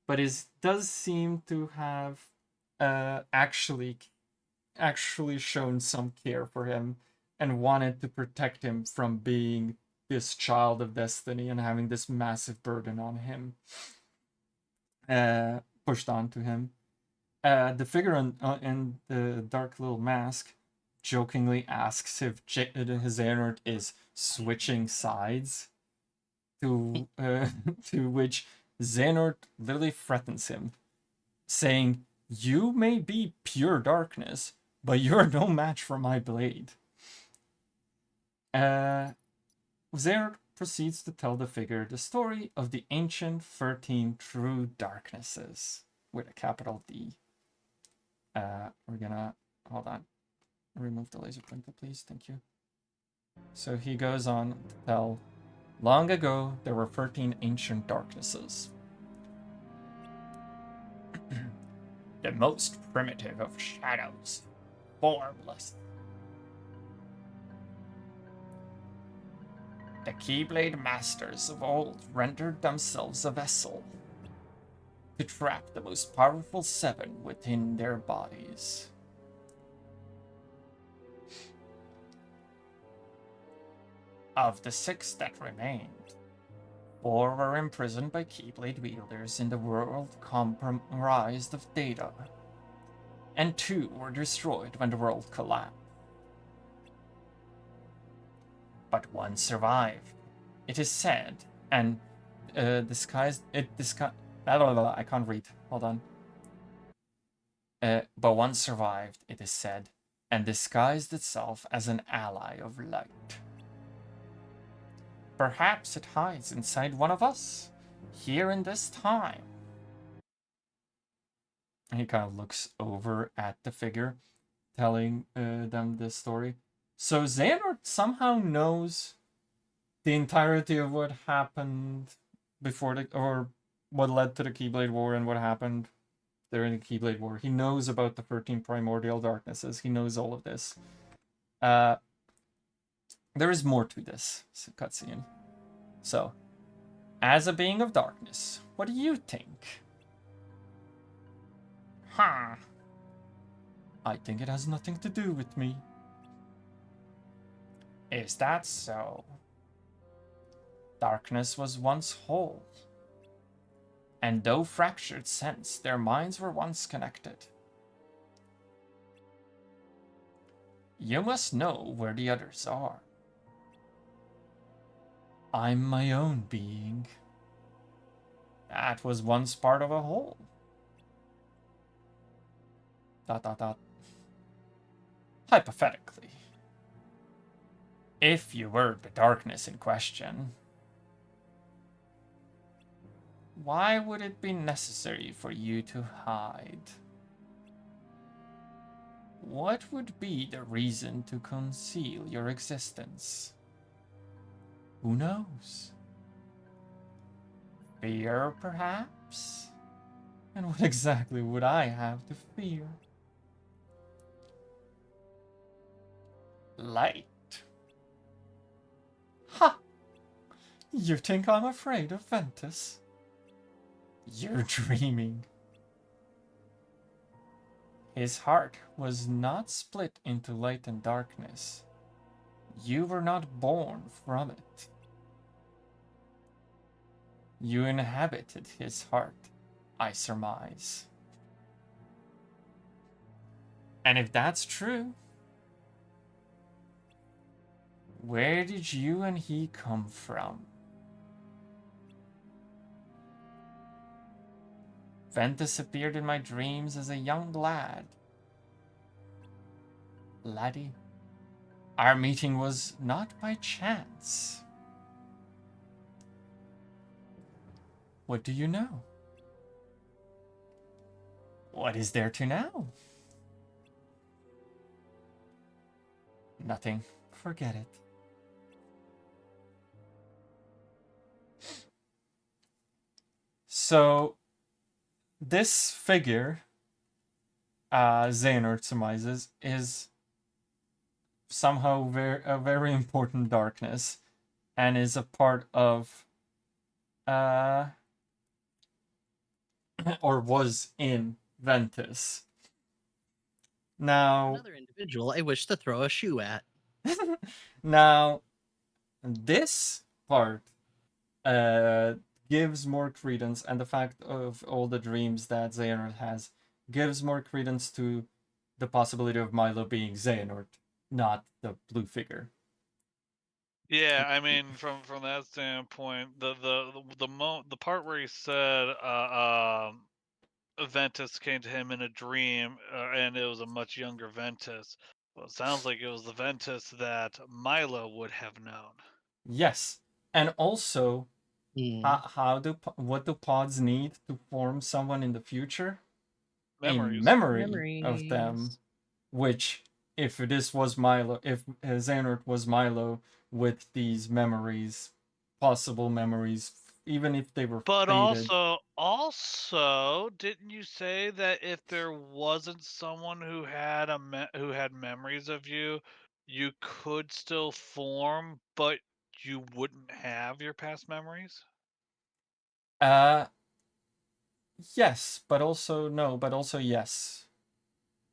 but it does seem to have actually shown some care for him and wanted to protect him from being this child of destiny and having this massive burden on him pushed onto him. The figure in the dark little mask jokingly asks if Xehanort is switching sides, to which Xehanort literally threatens him, saying, "You may be pure darkness, but you're no match for my blade." Xehanort proceeds to tell the figure the story of the ancient 13 true darknesses, with a capital D. We're gonna, hold on, remove the laser pointer, please, thank you. So he goes on to tell, long ago there were 13 ancient darknesses. The most primitive of shadows, formless. The Keyblade masters of old rendered themselves a vessel to trap the most powerful 7 within their bodies. Of the 6 that remained, 4 were imprisoned by Keyblade wielders in the world comprised of data, and 2 were destroyed when the world collapsed. but one survived. It is said, and I can't read. Hold on. But one survived, it is said, and disguised itself as an ally of light. Perhaps it hides inside one of us, here in this time. And he kind of looks over at the figure, telling them this story. So Xehanort somehow knows the entirety of what happened before or what led to the Keyblade War and what happened during the Keyblade War. He knows about the 13 primordial darknesses. He knows all of this. There is more to this cutscene. So, as a being of darkness, what do you think? I think it has nothing to do with me. Is that so? Darkness was once whole, and though fractured since, their minds were once connected. You must know where the others are. I'm my own being. That was once part of a whole. ... Hypothetically, if you were the darkness in question, why would it be necessary for you to hide? What would be the reason to conceal your existence? Who knows? Fear, perhaps? And what exactly would I have to fear? Light. Ha! You think I'm afraid of Ventus? You're dreaming. His heart was not split into light and darkness. You were not born from it. You inhabited his heart, I surmise. And if that's true, where did you and he come from? Ventus appeared in my dreams as a young lad. Laddie, our meeting was not by chance. What do you know? What is there to know? Nothing. Forget it. So, this figure, Xehanort surmises, is somehow a very important darkness, and is a part of, or was in Ventus. Now, Another individual I wish to throw a shoe at. Now, this part gives more credence, and the fact of all the dreams that Xehanort has gives more credence to the possibility of Milo being Xehanort, not the blue figure. Yeah, I mean, from that standpoint, the part where he said Ventus came to him in a dream, and it was a much younger Ventus. Well, it sounds like it was the Ventus that Milo would have known. Yes, and also, what do pods need to form someone in the future? Memories. A memory of them, which, if this was Milo, if Xehanort was Milo with these memories, possible memories, even if they were But faded. also, didn't you say that if there wasn't someone who had who had memories of you, you could still form, but you wouldn't have your past memories? Yes, but also no, but also yes.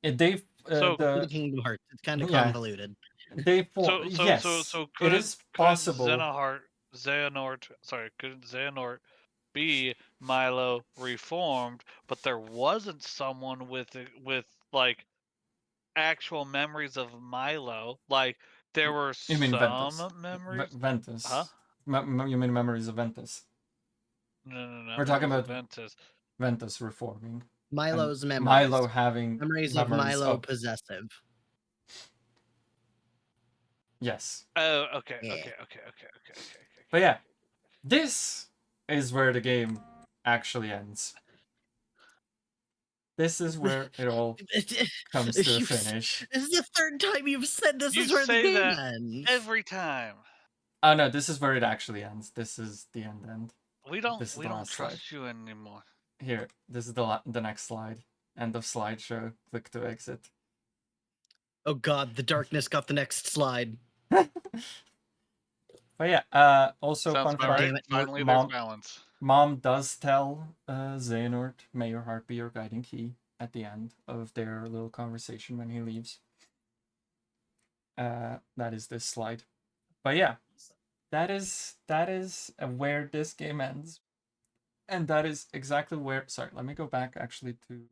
They the Kingdom Hearts, it's kind of convoluted. They yes, could it is possible. Couldn't Xehanort be Milo reformed, but there wasn't someone with like actual memories of Milo? Like there were You mean Ventus? some memories. Ventus. Huh? You mean memories of Ventus? No. We're talking Memories of about Ventus. Ventus reforming. Milo's and memories. Milo having Memories of Milo possessive. Yes. Oh, okay. Yeah. Okay. But yeah, this is where the game actually ends. This is where it all comes to a finish. This is the third time you've said this You is where the say game that ends. every time. Oh no, this is where it actually ends. This is the end. We don't This is the trust last slide. you anymore. Here, this is the next slide. End of slideshow. Click to exit. Oh god, the darkness got the next slide. But yeah, also Sounds fun about fact, right. Damn it, Finally, Mom- there's balance. Mom does tell Xehanort, may your heart be your guiding key at the end of their little conversation when he leaves. That is this slide. But yeah, that is where this game ends. And that is exactly where, sorry, let me go back actually to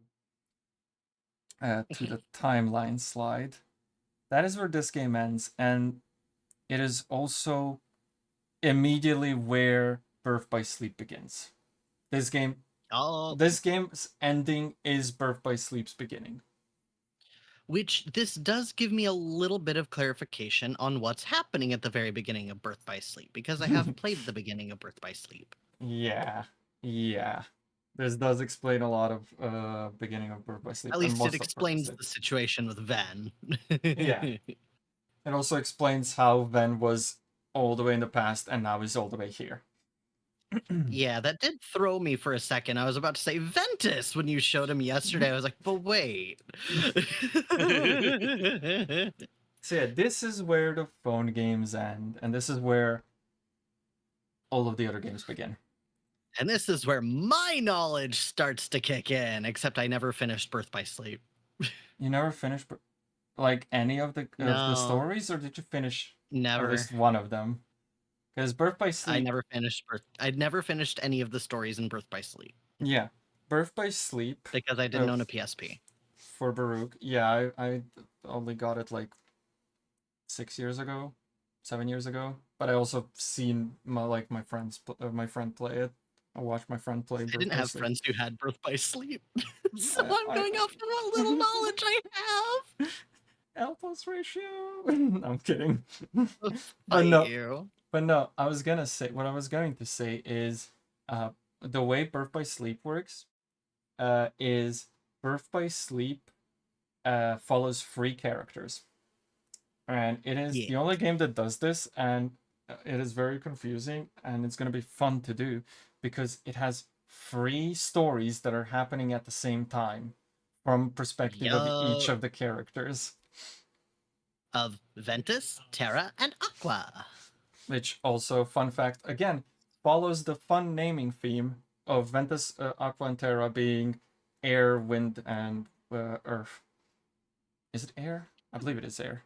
the timeline slide. That is where this game ends, and it is also immediately where Birth by Sleep begins. This game's ending is Birth by Sleep's beginning. Which this does give me a little bit of clarification on what's happening at the very beginning of Birth by Sleep, because I have played the beginning of Birth by Sleep. Yeah. This does explain a lot of beginning of Birth by Sleep. At and least most it of Birth by explains Sleep. the situation with Ven. Yeah. It also explains how Ven was all the way in the past and now is all the way here. Yeah, that did throw me for a second. I was about to say Ventus when you showed him yesterday. I was like, but wait. So yeah, this is where the phone games end, and this is where all of the other games begin. And this is where my knowledge starts to kick in, except I never finished Birth by Sleep. You never finished like any of the No. stories, or did you finish Never. at least one of them? Because Birth by Sleep, I'd never finished any of the stories in Birth by Sleep. Yeah, Birth by Sleep. Because I didn't own a PSP. For Baruch, yeah, I only got it like 7 years ago, but I also seen my friend play it. I watched my friend play. I didn't have friends who had Birth by Sleep, so Yeah, I'm going off of what little knowledge I have. L+ ratio. I'm kidding. But no, I was going to say is the way Birth by Sleep works is Birth by Sleep follows 3 characters. And it is the only game that does this, and it is very confusing, and it's going to be fun to do because it has 3 stories that are happening at the same time from perspective of each of the characters. Of Ventus, Terra, and Aqua. Which also, fun fact, again, follows the fun naming theme of Ventus, Aqua, and Terra being air, wind, and earth. Is it air? I believe it is air.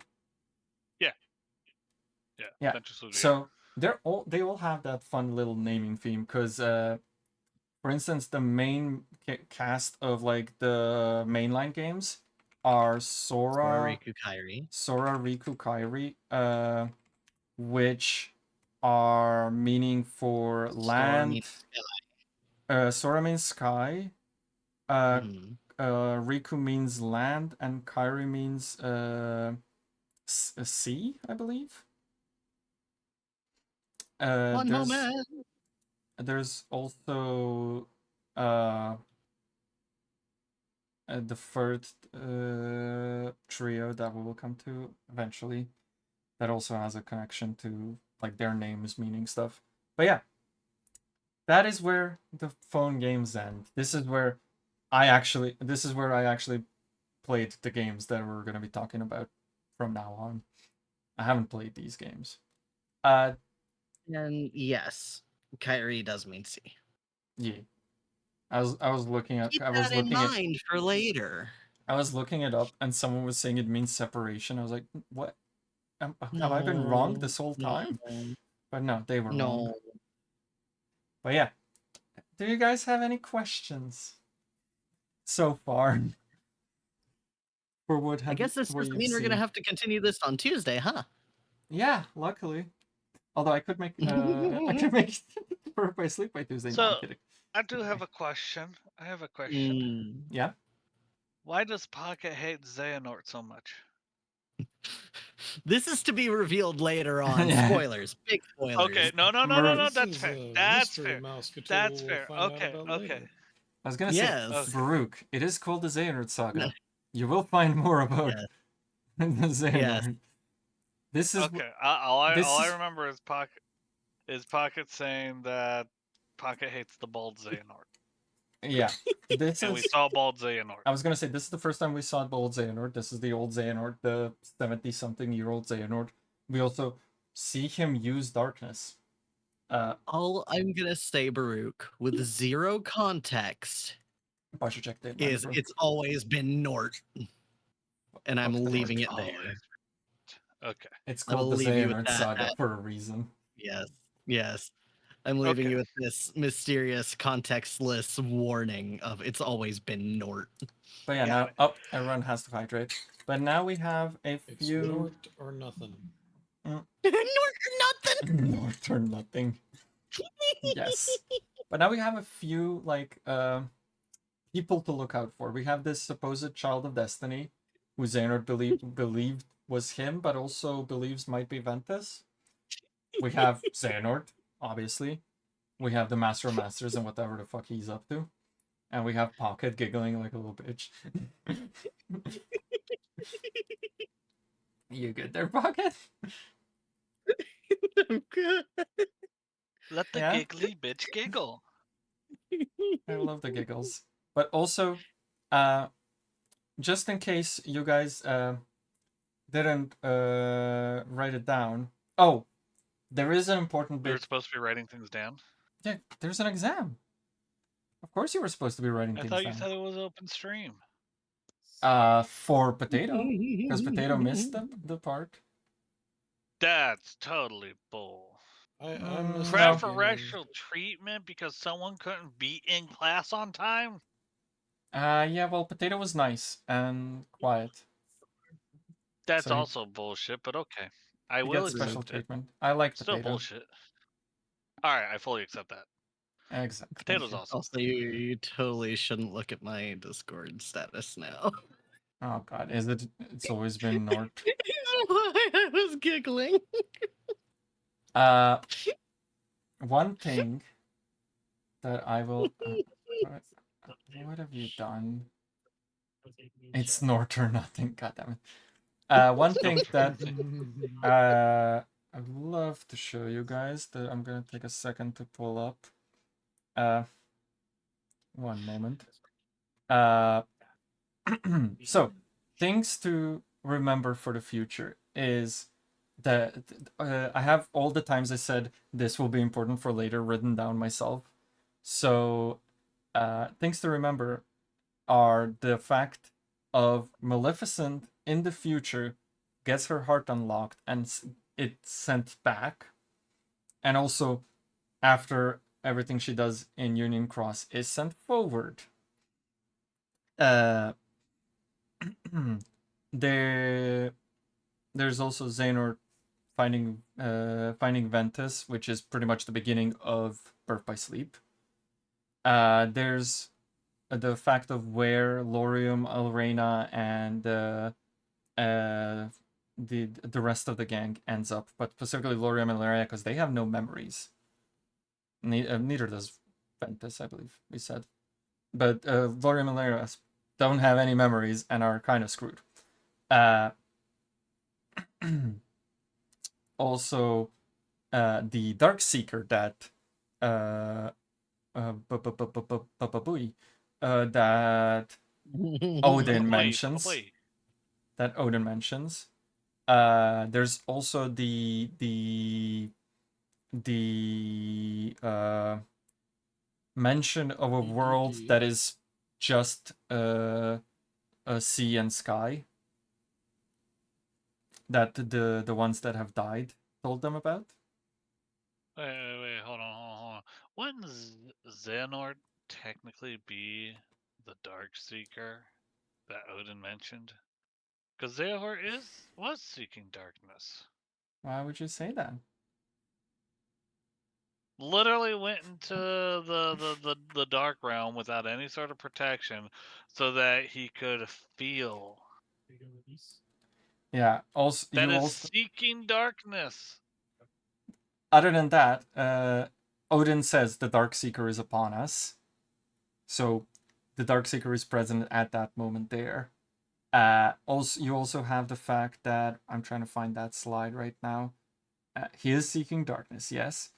Yeah. So they all have that fun little naming theme because, for instance, the main cast of like the mainline games are Sora, Riku, Kairi, which are meaning for land. Sora means sky. Riku means land, and Kairi means sea, I believe. There's also the third trio that we will come to eventually. That also has a connection to like their names meaning stuff. But yeah, that is where the phone games end. This is where I actually played the games that we're going to be talking about from now on. I haven't played these games. And yes, Kairi does mean sea. Yeah, I was looking at. Keep that in mind for later. I was looking it up, and someone was saying it means separation. I was like, "What? Have I been wrong this whole time?" But no, they were wrong. But yeah, do you guys have any questions so far? I guess this must mean we're gonna have to continue this on Tuesday, huh? Yeah, luckily. Although I could make I could make Birth by Sleep by Tuesday. No, I'm So kidding. I do have a question. I have a question. Yeah. Why does Pocket hate Xehanort so much? This is to be revealed later on. Yeah. Spoilers. Big spoilers. Okay, no, This that's is fair. a That's mystery fair. Mouse Cthulhu That's we'll fair. find out Okay, about okay. later. I was gonna Yes. say, Baruch, it is called the Xehanort Saga. You will find more about Yes. the Xehanort. Yes. This is Okay. All I is- remember is Pocket saying that Pocket hates the bald Xehanort. yeah. This And we is. saw bald Xehanort. I was gonna say this is the first time we saw the old Xehanort. This is the old Xehanort, the 70-something-year-old Xehanort. We also see him use darkness. All I'm gonna say, Baruch, with zero context, Posture check date. is it's always been Nort, and I'm Fuck the leaving it Nort. there. Okay. It's I will called the leave you with Xehanort that. Saga for a reason. Yes, yes. I'm leaving Okay. you with this mysterious, contextless warning of it's always been Nort. But yeah, Got now everyone has to hydrate. But now we have a It's few Nort or nothing. Nort or nothing. North or nothing. Yes. But now we have a few like people to look out for. We have this supposed child of destiny, who Xehanort believed was him, but also believes might be Ventus. We have Xehanort, obviously. We have the Master of Masters and whatever the fuck he's up to. And we have Pocket giggling like a little bitch. You good there, Pocket? I'm good. Let the Yeah? giggly bitch giggle. I love the giggles. But also, just in case you guys didn't write it down. Oh, there is an important We were bit. supposed to be writing things down. Yeah, there's an exam. Of course you were supposed to be writing I things thought you down. said it was open stream. For Potato. Because Potato missed the part. That's totally bull. I Mm, missed no. the beginning. Preferential treatment because someone couldn't be in class on time? Yeah, well, Potato was nice and quiet. That's So he- also bullshit, but okay. I He will gets special accept it. treatment. I like Still Potato. bullshit. Alright, I fully accept that. Exactly. Potato's awesome. Also, you totally shouldn't look at my Discord status now. Oh god, is it? It's always been Nort. I was giggling. One thing that I will. What have you done? It's Nort or nothing. God damn it. One thing that I'd love to show you guys that I'm gonna take a second to pull up. One moment. So things to remember for the future is that I have all the times I said this will be important for later written down myself. So things to remember are the fact of Maleficent in the future gets her heart unlocked and it's sent back, and also after everything she does in Union Cross is sent forward. There's also Xehanort finding Ventus, which is pretty much the beginning of Birth by Sleep. There's the fact of where Laurium, Alrena, and the rest of the gang ends up, but specifically Laurium and Alrena because they have no memories. Neither does Ventus, I believe we said. But Laurium and Alrena don't have any memories and are kind of screwed. Also, the Darkseeker that that Odin mentions. That Odin mentions. There's also the mention of a world that is just a sea and sky that the ones that have died told them about. Wait, hold on. Wouldn't Xehanort technically be the Darkseeker that Odin mentioned? Because Xehanort was seeking darkness. Why would you say that? Literally went into the dark realm without any sort of protection, so that he could feel. Yeah. Also, That you is also. seeking darkness. Other than that, Odin says the Darkseeker is upon us. So the Darkseeker is present at that moment there. Also, you also have the fact that I'm trying to find that slide right now. He is seeking darkness. Yes.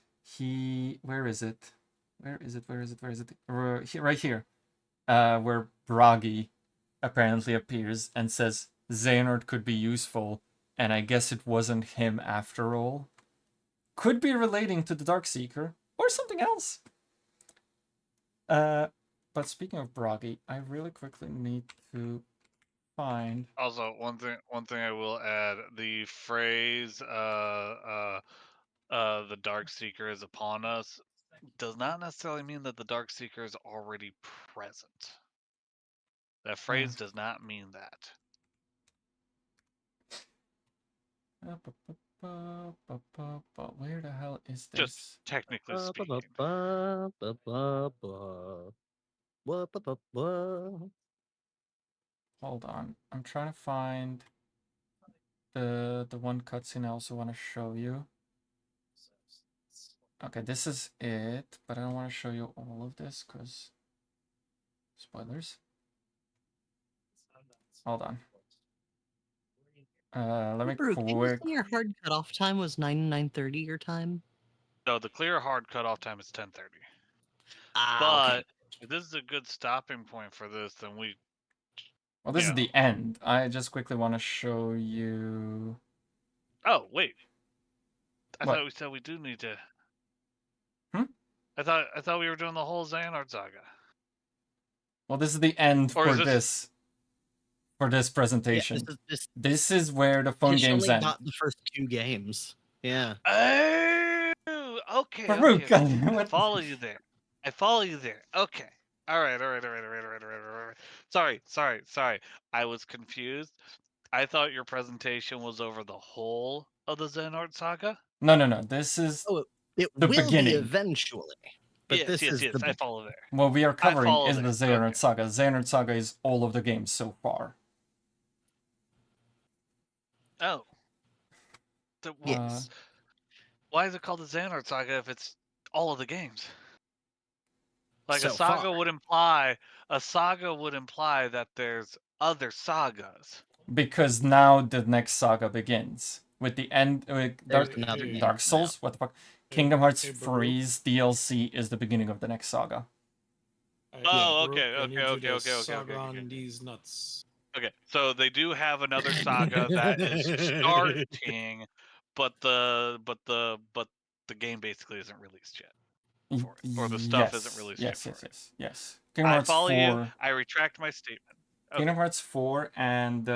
Where is it? Where is it? Right here. Where Bragi apparently appears and says Xehanort could be useful, and I guess it wasn't him after all. Could be relating to the Darkseeker or something else. But speaking of Bragi, I really quickly need to find. Also, one thing I will add: the phrase "the Darkseeker is upon us" does not necessarily mean that the Darkseeker is already present. That phrase does not mean that. Where the hell is this? Just technically speaking. Hold on, I'm trying to find the one cutscene I also want to show you. Okay, this is it, but I don't want to show you all of this because spoilers. Hold on. Let me Brew, can you quick. say your hard cutoff time was 9:30 your time? No, the clear hard cutoff time is 10:30. Ah, okay. But if this is a good stopping point for this, then we. Well, this is the end. I just quickly want to show you. Oh wait, I What? thought we said we do need to. Hmm? I thought we were doing the whole Xehanort saga. Well, this is the end Or for is this. For this presentation. Yeah, this is where the fun games end. Got the first 2 games. Yeah. Oh, okay. Farouk, Okay. what- I follow you there. Okay. All right. Sorry. I was confused. I thought your presentation was over the whole of the Xehanort saga. No. This is it the will beginning. Be eventually. But yes, this is I follow there. What we are covering is the Xehanort Okay. saga. Xehanort saga is all of the games so far. Oh. Yes. Why is it called the Xehanort saga if it's all of the games? Like so a saga far. would imply that there's other sagas. Because now the next saga begins with the end. Dark Souls. What the fuck? Kingdom Hearts Freeze DLC is the beginning of the next saga. Okay. On these nuts. Okay, so they do have another saga that is starting, but the game basically isn't released yet for it, or the stuff isn't released yet for it. Yes. Kingdom I Hearts follow 4. you. I retract my statement. Okay. Kingdom Hearts 4 and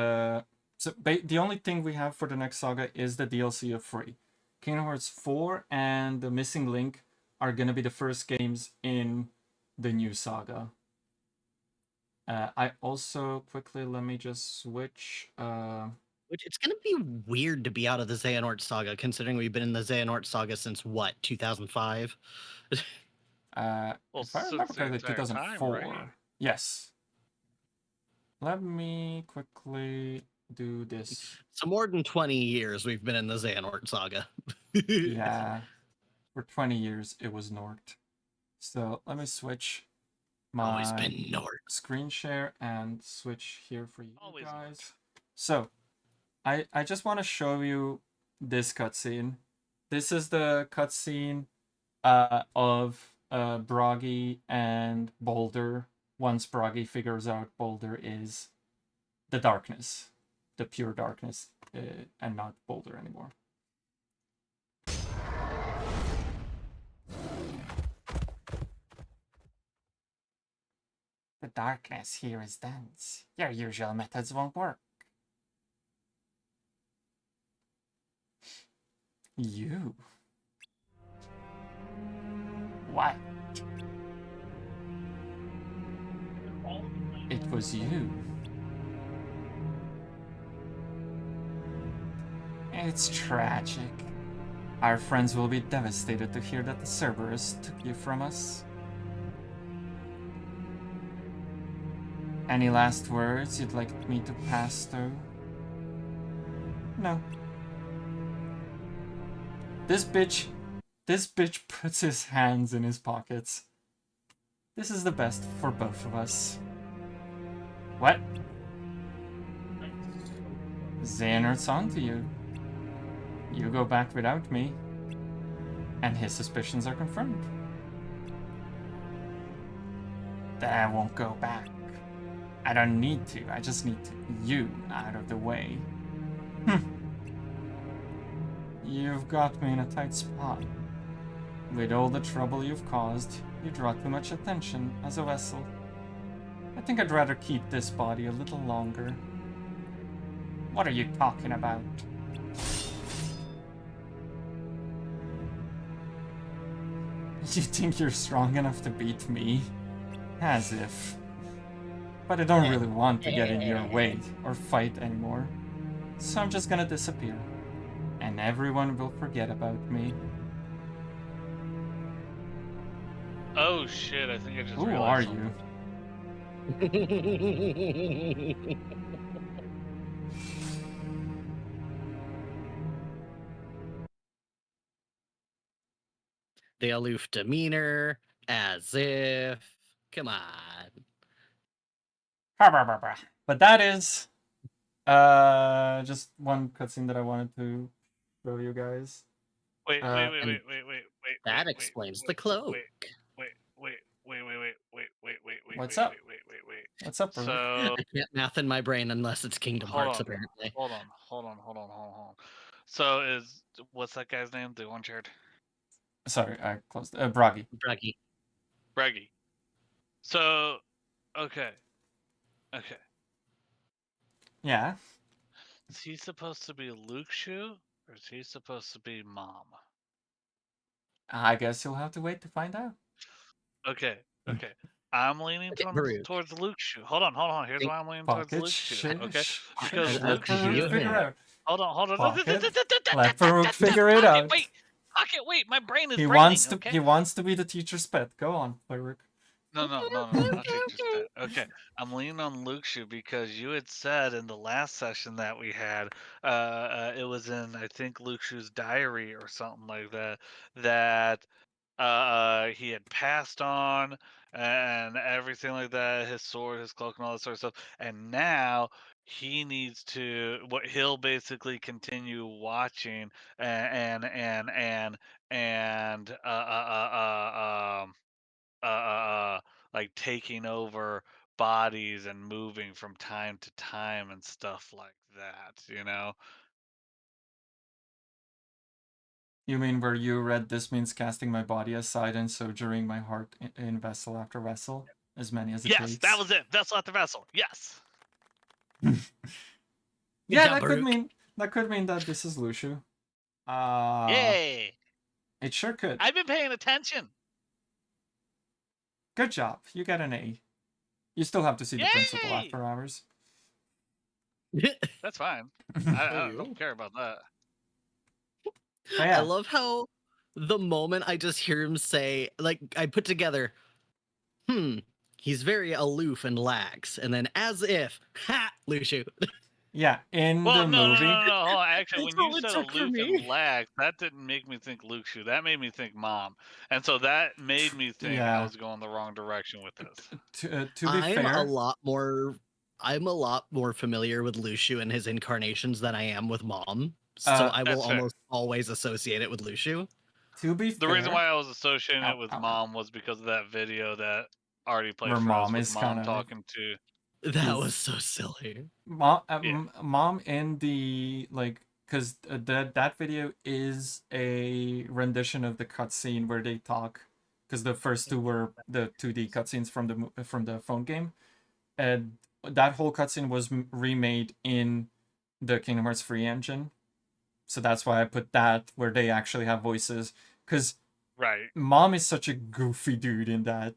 so the only thing we have for the next saga is the DLC of Free. Kingdom Hearts 4 and the Missing Link are gonna be the first games in the new saga. I also quickly let me just switch. Which it's gonna be weird to be out of the Xehanort saga, considering we've been in the Xehanort saga since what, 2005? If I remember correctly, 2004. Time, right? Yes. Let me quickly do this. So more than 20 years we've been in the Xehanort saga. Yeah. For 20 years it was Nort. So let me switch my screen share and switch here for you guys. So I just want to show you this cutscene. This is the cutscene of Bragi and Boulder once Bragi figures out Boulder is the darkness, the pure darkness, and not Boulder anymore. The darkness here is dense. Your usual methods won't work. You. What? It was you. It's tragic. Our friends will be devastated to hear that the Cerberus took you from us. Any last words you'd like me to pass through? No. This bitch puts his hands in his pockets. This is the best for both of us. What? Xehanort's on to you. You go back without me, and his suspicions are confirmed. Then I won't go back. I don't need to, I just need you out of the way. You've got me in a tight spot. With all the trouble you've caused, you draw too much attention as a vessel. I think I'd rather keep this body a little longer. What are you talking about? You think you're strong enough to beat me? As if. But I don't really want to get in your way or fight anymore. So I'm just gonna disappear. And everyone will forget about me. Oh shit, I think I just Who realized are something. you? The aloof demeanor, as if. Come on. But that is just one cutscene that I wanted to show you guys. Wait. That explains the cloak. Wait. What's up? Wait. What's up, bro? So I can't math in my brain unless it's Kingdom Hearts, apparently. Hold on. So what's that guy's name? The one chaired? Sorry, I closed. Bragi. Bragi. So, okay. Yeah. Is he supposed to be Luke Shu, or is he supposed to be Mom? I guess you'll have to wait to find out. Okay. I'm leaning towards Luke Shu. Hold on. Here's why I'm leaning towards Luke Shu. Okay, because Luke Shu. Hold on. Let Farouk figure it out. Wait. My brain is. He braining, wants to be the teacher's pet. Go on, Farouk. No. Okay, I'm leaning on Luke Shu because you had said in the last session that we had, it was in I think Luke Shu's diary or something like that, that he had passed on and everything like that, his sword, his cloak, and all that sort of stuff, and now he needs to he'll basically continue watching and like taking over bodies and moving from time to time and stuff like that, you know? You mean where you read this means casting my body aside and sojourning my heart in vessel after vessel? As many as it takes? Yes, that was it. Vessel after vessel. Yes. Yeah, that could mean that this is Luxu. Yay! It sure could. I've been paying attention. Good job. You get an A. You still have to see the principal after hours. That's fine. I don't care about that. I love how the moment I just hear him say, like, I put together, he's very aloof and lax, and then as if, Luxu. Yeah, in the movie. No. Actually, when you said aloof and lax, that didn't make me think Luxu. That made me think Mom, and so that made me think I was going the wrong direction with this. To be fair, I'm a lot more familiar with Luxu and his incarnations than I am with Mom. So I will almost always associate it with Luxu. To be fair, the reason why I was associating it with Mom was because of that video that already played where for Mom us, is Mom talking to. That was so silly. Mom in the because that video is a rendition of the cutscene where they talk, because the first two were the 2D cutscenes from the phone game, and that whole cutscene was remade in the Kingdom Hearts 3 engine. So that's why I put that where they actually have voices, because Mom is such a goofy dude in that.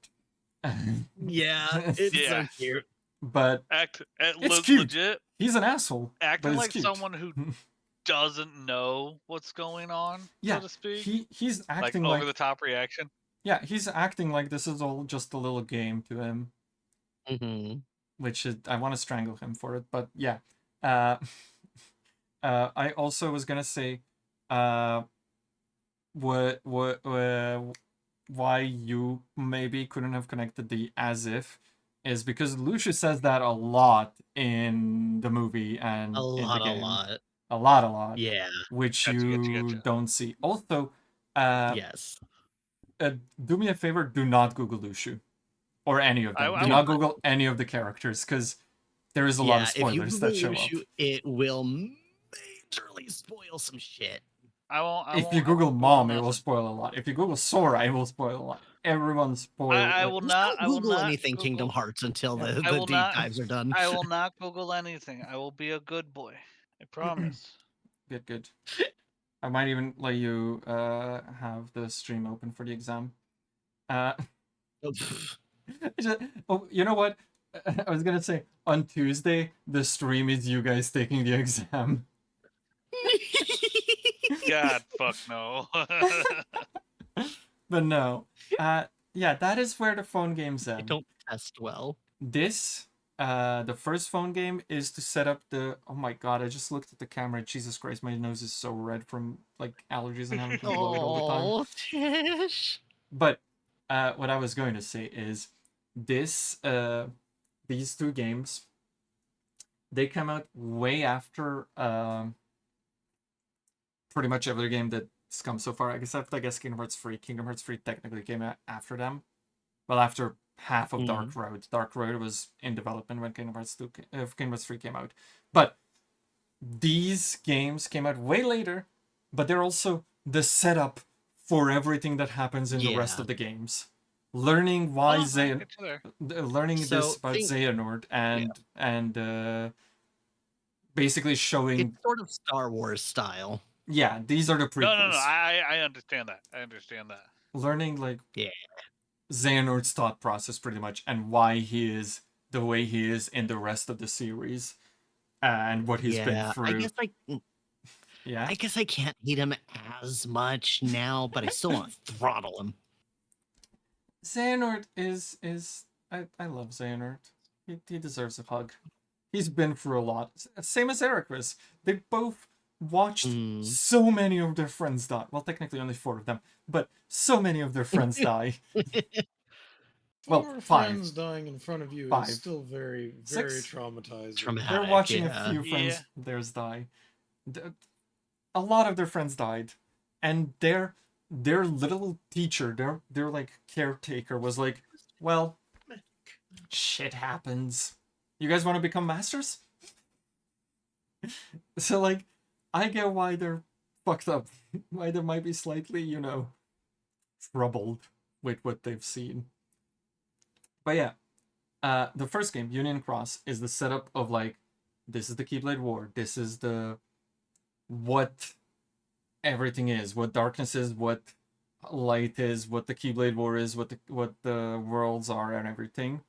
Yeah, it's so cute. But it's cute. Legit, he's an asshole. Acting like cute. someone who doesn't know what's going on, so to speak. He's acting like over the top reaction. Yeah, he's acting like this is all just a little game to him. Mm-hmm. Which is, I want to strangle him for it, but yeah. I also was gonna say, why you maybe couldn't have connected the as if is because Lucius says that a lot in the movie and A in the game. lot. A lot. Yeah. Which Gotcha, you gotcha. don't see. Also, Yes. Do me a favor, do not Google Lucius. Or any of them. Do not Google any of the characters, because there is a lot of spoilers that show up. It will majorly spoil some shit. If you Google Mom, it will spoil a lot. If you Google Sora, it will spoil a lot. Everyone spoils. I will not Google not anything Google. Kingdom Hearts until the deep dives are done. I will not Google anything. I will be a good boy. I promise. Good. I might even let you have the stream open for the exam. Oh, you know what? I was gonna say on Tuesday the stream is you guys taking the exam. God, fuck no. But no. Yeah, that is where the phone games end. I don't test well. This, the first phone game is to set up the. Oh my god! I just looked at the camera. Jesus Christ, my nose is so red from like allergies and having to blow it all the time. Oh, Tish. But what I was going to say is this. These two games. They come out way after pretty much every game that's come so far. Except I guess Kingdom Hearts 3. Kingdom Hearts 3 technically came out after them. Well, after half of Dark Road. Dark Road was in development when Kingdom Hearts 3 came out. But these games came out way later, but they're also the setup for everything that happens in the rest of the games. Learning why learning this about Xehanort and basically showing it's sort of Star Wars style. Yeah, these are the prequels. No. I understand that. Learning like Xehanort's thought process pretty much and why he is the way he is in the rest of the series and what he's been through. I guess I can't hate him as much now, but I still want to throttle him. Xehanort is I love Xehanort. He deserves a hug. He's been through a lot. Same as Eric was. They both watched so many of their friends die. Well, technically only 4 of them, but so many of their friends die. Well, 5 friends dying in front of you is still very, very 6. traumatizing. They're watching a few friends theirs die. A lot of their friends died, and their little teacher, their like caretaker, was like, "Well, shit happens. You guys want to become masters?" So like, I get why they're fucked up, why they might be slightly, troubled with what they've seen. But yeah, the first game, Union Cross, is the setup of like, this is the Keyblade War. This is what everything is, what darkness is, what light is, what the Keyblade War is, what the worlds are, and everything.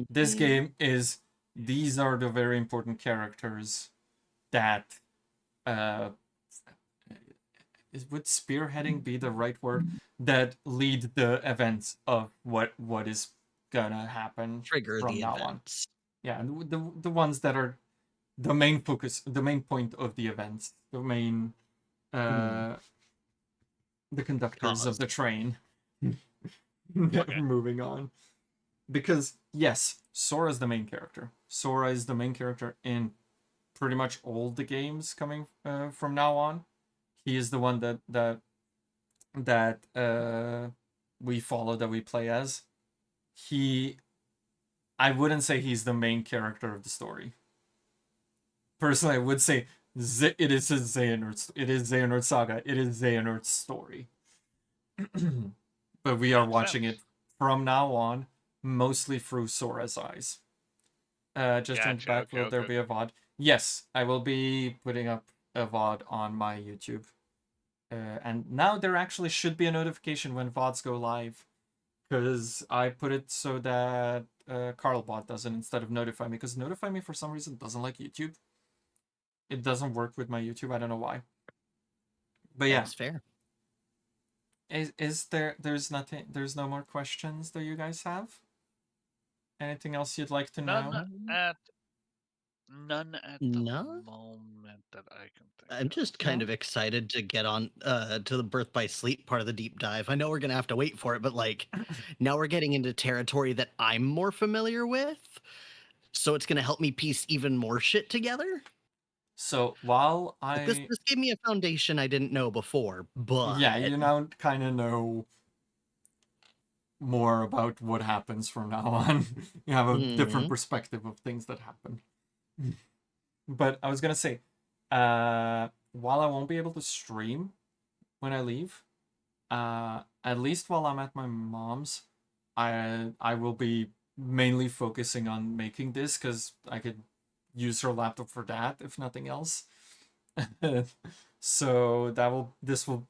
This game is, these are the very important characters that would spearheading be the right word, that lead the events of what is gonna happen from now on. Yeah, the ones that are the main focus, the main point of the events, the main the conductors of the train. Moving on, because yes, Sora is the main character. Sora is the main character in pretty much all the games coming from now on. He is the one that we follow, that we play as. I wouldn't say he's the main character of the story. Personally, I would say it is Xehanort's saga. It is Xehanort's story. But we are watching it from now on, mostly through Sora's eyes. Just in the back, will there be a VOD? Yes, I will be putting up a VOD on my YouTube. And now there actually should be a notification when VODs go live. Because I put it so that Carlbot doesn't, instead of Notify Me. Because Notify Me, for some reason, doesn't like YouTube. it doesn't work with my YouTube. I don't know why. But yeah, that's fair. Is there's no more questions that you guys have? Anything else you'd like to know? None at the moment that I can think I'm just kind of excited to get on to the Birth by Sleep part of the deep dive. I know we're gonna have to wait for it, but like now we're getting into territory that I'm more familiar with. So it's gonna help me piece even more shit together. So while this gave me a foundation I didn't know before, but yeah, you now kind of know more about what happens from now on. You have a different perspective of things that happen. But I was gonna say, while I won't be able to stream when I leave, at least while I'm at my mom's, I will be mainly focusing on making this because I could use her laptop for that if nothing else. So this will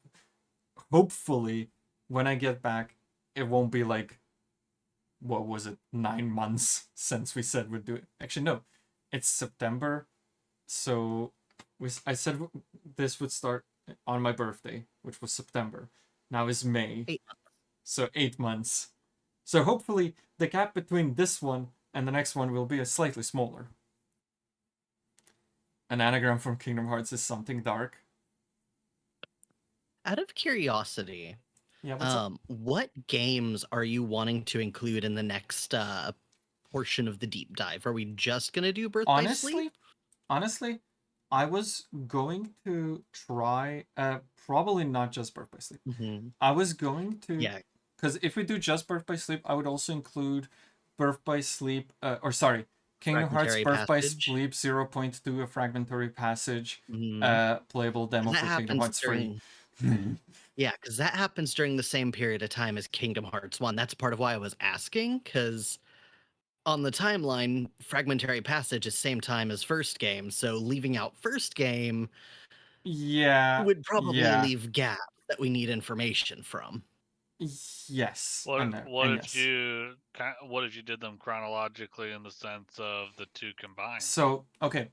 hopefully, when I get back, it won't be like, what was it, 9 months since we said we'd do it. Actually, no, it's September. So I said this would start on my birthday, which was September. Now is May. 8 months. So 8 months. So hopefully the gap between this one and the next one will be slightly smaller. An anagram from Kingdom Hearts is something dark. Out of curiosity, yeah, what games are you wanting to include in the next portion of the deep dive? Are we just gonna do Birth by Sleep? Honestly, I was going to try probably not just Birth by Sleep. I was going to because if we do just Birth by Sleep, I would also include Birth by Sleep Kingdom Hearts Birth by Sleep 0.2, a fragmentary passage, playable demo for Kingdom Hearts 3. Yeah, because that happens during the same period of time as Kingdom Hearts 1. That's part of why I was asking, because on the timeline, Fragmentary Passage is same time as first game, so leaving out first game would probably leave gaps that we need information from. Yes. What if you did them chronologically in the sense of the two combined? So, okay.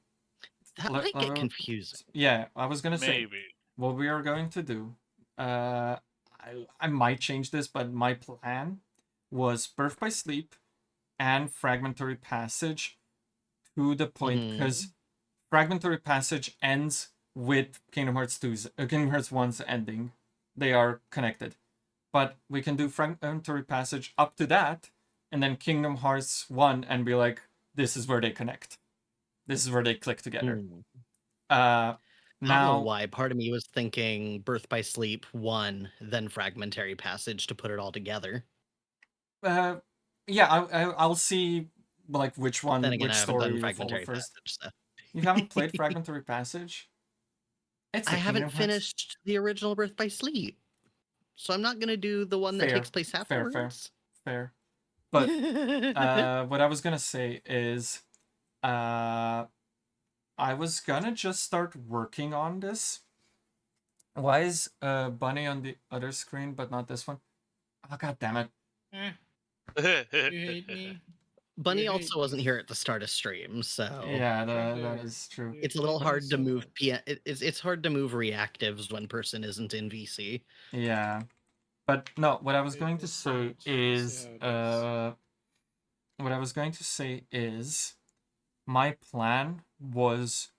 That might get confusing. Yeah, I was going to say, what we are going to do, I might change this, but my plan was Birth by Sleep and Fragmentary Passage to the point, because Fragmentary Passage ends with Kingdom Hearts 1's ending. They are connected. But we can do Fragmentary Passage up to that, and then Kingdom Hearts 1 and be like, this is where they connect. This is where they click together. I don't know why. Part of me was thinking Birth by Sleep 1, then Fragmentary Passage to put it all together. Yeah, I'll see like which one, which story we follow first. So. You haven't played Fragmentary Passage? I haven't finished the original Birth by Sleep, so I'm not gonna do the one that takes place afterwards. Fair. But what I was gonna say is, I was gonna just start working on this. Why is Bunny on the other screen but not this one? Oh, god damn it. You hate me? Bunny also wasn't here at the start of stream, so yeah, that is true. It's a little hard to move. It's hard to move reactives when person isn't in VC. Yeah, but no. What I was going to say is, my plan was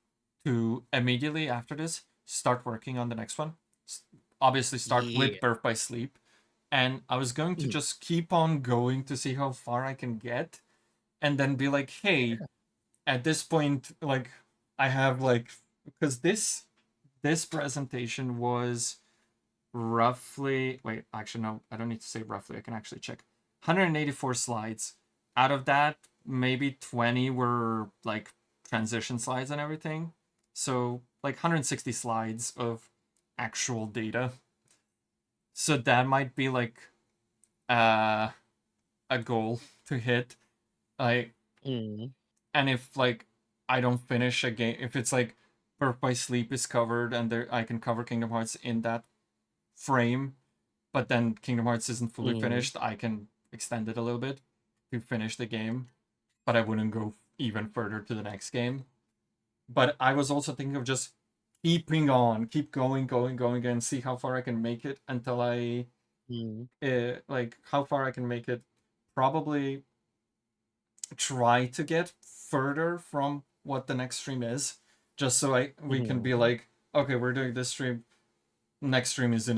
to immediately after this start working on the next one. Obviously, start with Birth by Sleep, and I was going to just keep on going to see how far I can get. And then be like, hey, at this point, like, I have like, because this presentation was roughly, wait, actually, no, I don't need to say roughly, I can actually check. 184 slides. Out of that, maybe 20 were like transition slides and everything. So like 160 slides of actual data. So that might be like a goal to hit. Like, and if like I don't finish a game, if it's like Birth by Sleep is covered and I can cover Kingdom Hearts in that frame, but then Kingdom Hearts isn't fully finished, I can extend it a little bit to finish the game, but I wouldn't go even further to the next game. But I was also thinking of just keep going, and see how far I can make it until I, like, how far I can make it. Probably try to get further from what the next stream is, just so we can be like, okay, we're doing this stream. Next stream is in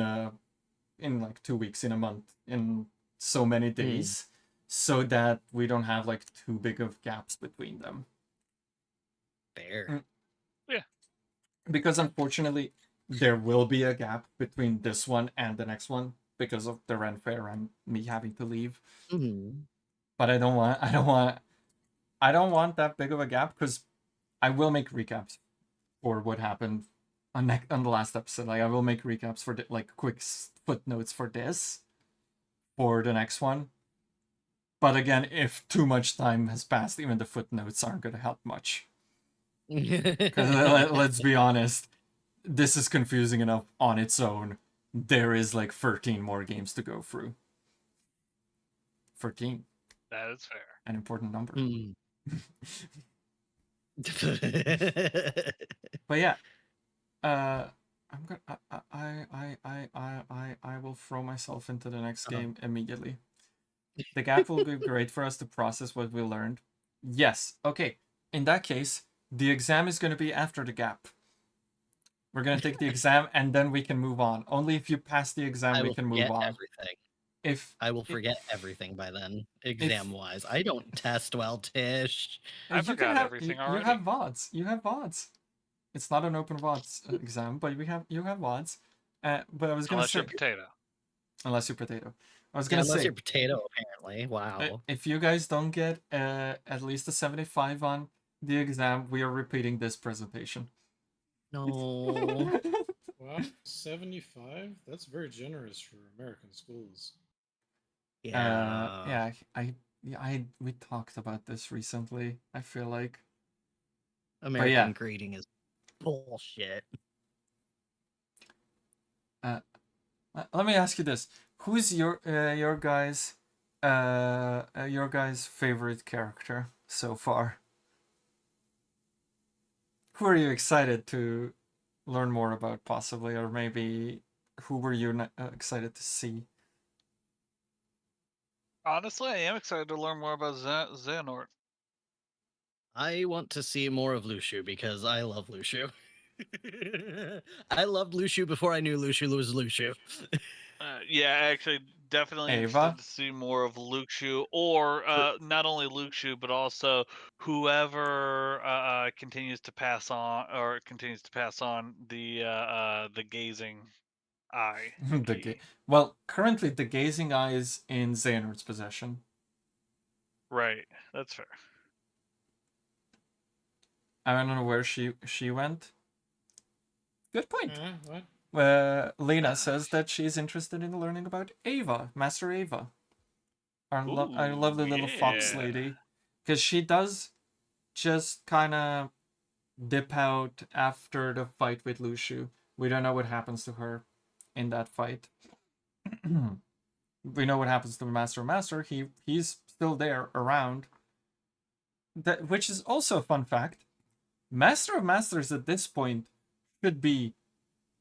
like 2 weeks, in a month, in so many days, so that we don't have like too big of gaps between them. Fair. Yeah. Because unfortunately, there will be a gap between this one and the next one because of the Ren Fair and me having to leave. But I don't want that big of a gap, because I will make recaps for what happened on the last episode. Like, I will make recaps for like quick footnotes for this, for the next one. But again, if too much time has passed, even the footnotes aren't going to help much. Because let's be honest, this is confusing enough on its own. There is like 13 more games to go through. 13. That is fair. An important number. But yeah, I'm gonna. I will throw myself into the next game immediately. The gap will be great for us to process what we learned. Yes. Okay. In that case, the exam is going to be after the gap. We're going to take the exam and then we can move on. Only if you pass the exam, we can move on. Everything. If I will forget everything by then, exam-wise. I don't test well, Tish. I forgot everything already. You have VODs. You have VODs. It's not an open VODs exam, but you have VODs. But I was going to say... Unless you're potato. Unless you're potato. I was going to say... Unless you're potato, apparently. Wow. If you guys don't get at least a 75 on the exam, we are repeating this presentation. No. Wow, 75? That's very generous for American schools. Yeah. We talked about this recently. I feel like American grading is bullshit. Let me ask you this: who's your guys' favorite character so far? Who are you excited to learn more about, possibly, or maybe who were you excited to see? Honestly, I am excited to learn more about Xehanort. I want to see more of Luxu because I love Luxu. I loved Luxu before I knew Luxu was Luxu. Yeah, actually, definitely interested to see more of Luxu, or not only Luxu, but also whoever continues to pass on the gazing eye. Well, currently the gazing eye is in Xehanort's possession. Right, that's fair. I don't know where she went. Good point. What? Lena says that she's interested in learning about Ava, Master Ava. I love the little fox lady, because she does just kind of dip out after the fight with Luxu. We don't know what happens to her in that fight. We know what happens to Master. He's still there around. Which is also a fun fact. Master of Masters at this point should be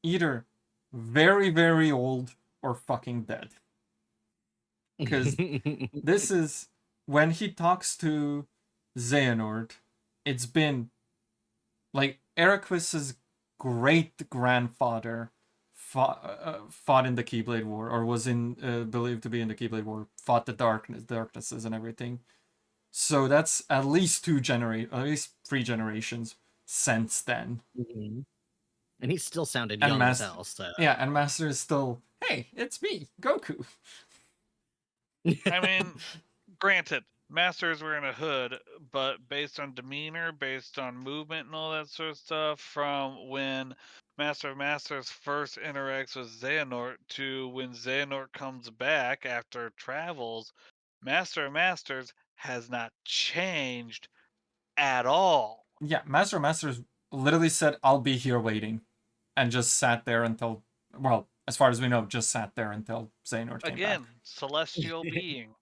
either very, very old or fucking dead. Because this is when he talks to Xehanort, it's been like Eriquis's great grandfather fought in the Keyblade War, or was believed to be in the Keyblade War, fought the darknesses and everything. So that's at least 3 generations since then. And he still sounded young as hell. So. Yeah, and Master is still, hey, it's me, Goku. I mean, granted, Master is wearing a hood, but based on demeanor, based on movement and all that sort of stuff, from when Master of Masters first interacts with Xehanort to when Xehanort comes back after travels, Master of Masters has not changed at all. Yeah, Master of Masters literally said, I'll be here waiting. And just sat there until, well, as far as we know, just sat there until Xehanort came back. Again, celestial being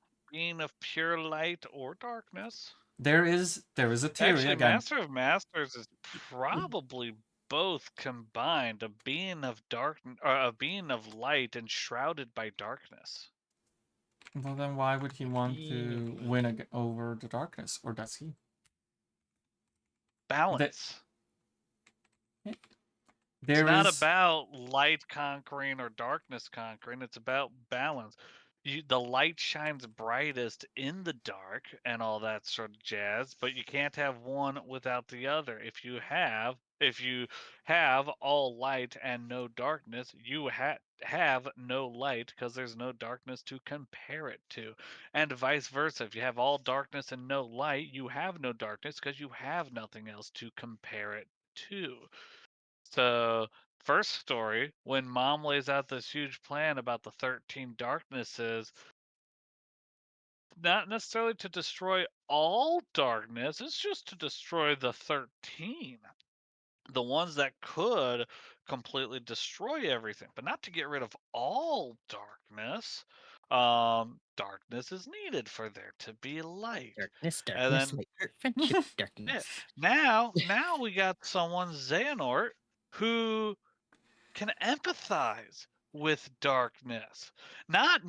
of pure light or darkness. there is a theory Actually, again. Master of Masters is probably both combined, a being of a being of light enshrouded by darkness. Well, then why would he want to win over the darkness, or does he? Balance. It's not about light conquering or darkness conquering. It's about balance. The light shines brightest in the dark and all that sort of jazz, but you can't have one without the other. If you have all light and no darkness, you have no light because there's no darkness to compare it to. And vice versa. If you have all darkness and no light, you have no darkness because you have nothing else to compare it to. So, first story, when Mom lays out this huge plan about the 13 darknesses, not necessarily to destroy all darkness, it's just to destroy the 13. The ones that could completely destroy everything, but not to get rid of all darkness. Darkness is needed for there to be light. Darkness, And then, light, friendship, darkness. Now we got someone, Xehanort, who can empathize with darkness, not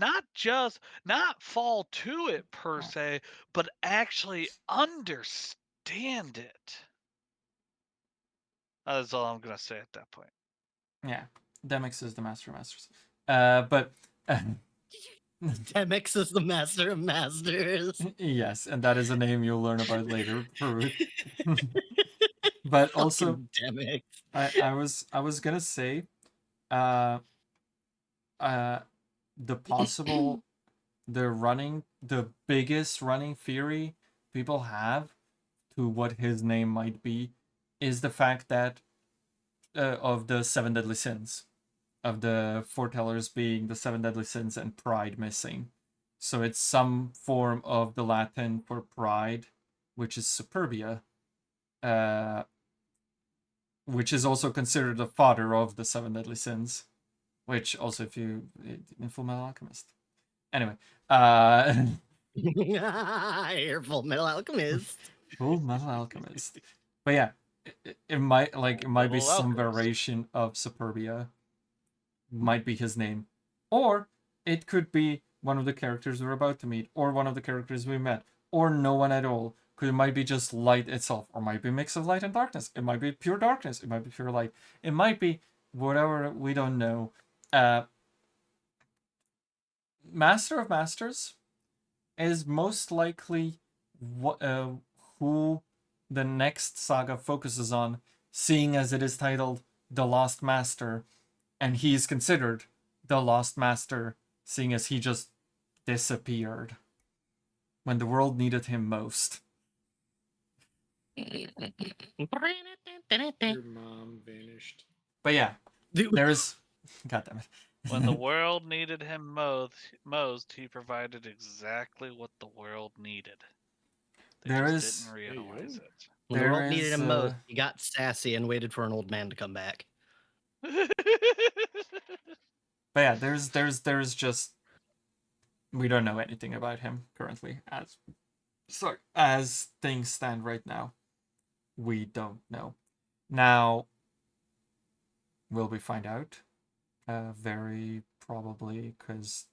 fall to it per se, but actually understand it. That's all I'm gonna say at that point. Yeah, Demyx is the Master of Masters. But Demyx is the Master of Masters. Yes, and that is a name you'll learn about later, Perut. But also, Demyx. I was gonna say, the possible, the biggest running theory people have to what his name might be is the fact that of the 7 deadly sins, of the foretellers being the 7 deadly sins and pride missing. So it's some form of the Latin for pride, which is superbia, which is also considered the father of the 7 deadly sins, which also, if you in Full Metal Alchemist. Anyway, You're Full Metal Alchemist. Full Metal Alchemist. But yeah, it might be some variation of superbia. Might be his name, or it could be one of the characters we're about to meet, or one of the characters we met, or no one at all. It might be just light itself, or might be a mix of light and darkness. It might be pure darkness. It might be pure light. It might be whatever, we don't know. Master of Masters is most likely who the next saga focuses on, seeing as it is titled The Lost Master, and he is considered the Lost Master, seeing as he just disappeared when the world needed him most. Your mom vanished. But yeah, there's... God damn it. When the world needed him most, he provided exactly what the world needed. They didn't realize it. When the world needed him most, he got sassy and waited for an old man to come back. But yeah, there's just, we don't know anything about him currently as things stand right now. We don't know. Now, will we find out? Very probably, because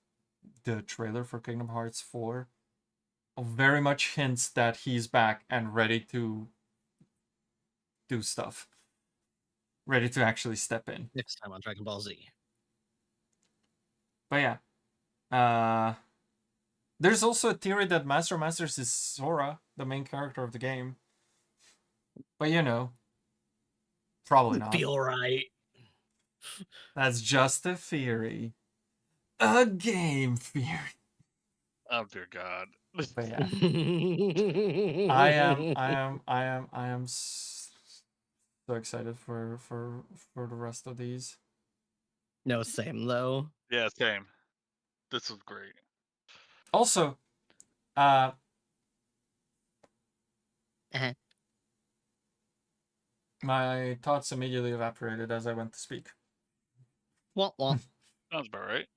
the trailer for Kingdom Hearts 4 very much hints that he's back and ready to do stuff. Ready to actually step in. Next time on Dragon Ball Z. But yeah. There's also a theory that Master of Masters is Sora, the main character of the game. But you know, probably not. Feel right. That's just a theory. A game theory. Oh dear God. But yeah. I am so excited for the rest of these. No, same though. Yeah, same. This was great. Also, my thoughts immediately evaporated as I went to speak. Well. Sounds about right.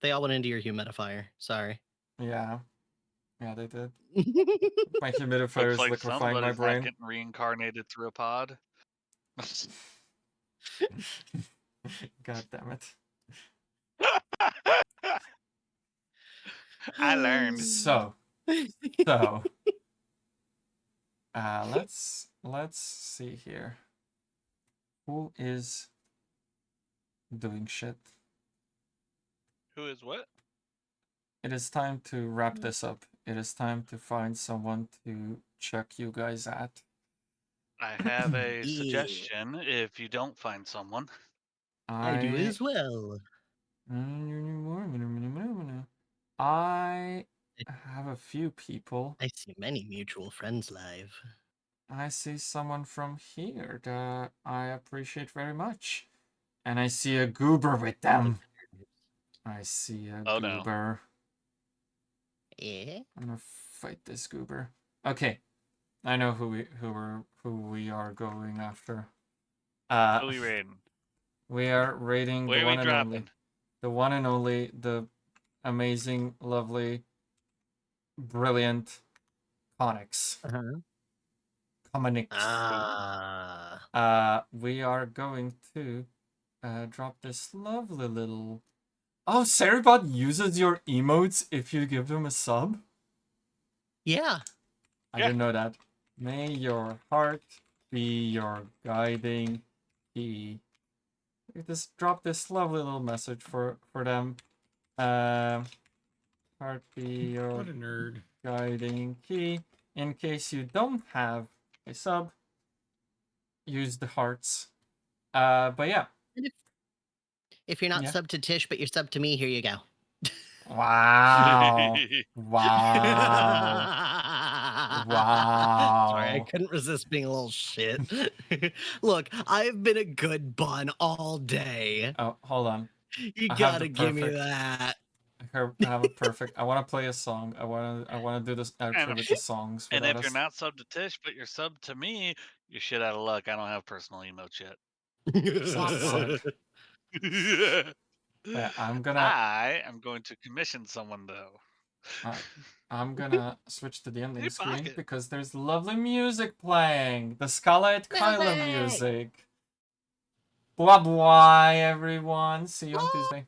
They all went into your humidifier. Sorry. Yeah. Yeah, they did. My humidifier is Looks like liquefying my somebody's not brain. getting reincarnated through a pod. God damn it. I learned. So, let's see here. Who is doing shit? Who is what? It is time to wrap this up. It is time to find someone to check you guys at. I have a suggestion if you don't find someone. I do as well. I have a few people. I see many mutual friends live. I see someone from here that I appreciate very much. And I see a goober with them. I see a goober. No. Yeah. I'm gonna fight this goober. Okay. I know who we are going after. Who are we raiding? We are raiding Where the are one we and dropping? only. The one and only, the amazing, lovely, brilliant Connix. Commonix. We are going to drop this lovely little... Oh, Seribot uses your emotes if you give them a sub? Yeah. I didn't know that. May your heart be your guiding key. Just drop this lovely little message for them. Heart be your What a nerd. guiding key. In case you don't have a sub, use the hearts. But yeah. If you're not subbed to Tish, but you're subbed to me, here you go. Wow. Wow. Wow. Sorry, I couldn't resist being a little shit. Look, I've been a good bun all day. Oh, hold on. You gotta give me that. I have a perfect. I want to play a song. I want to do this outro with the songs. And if you're not subbed to Tish, but you're subbed to me, you're shit out of luck. I don't have personal emotes yet. Yeah, I'm going to commission someone though. I'm gonna switch to the ending screen because there's lovely music playing. The Scarlet Kyla music. Bye bye everyone. See you on Tuesday.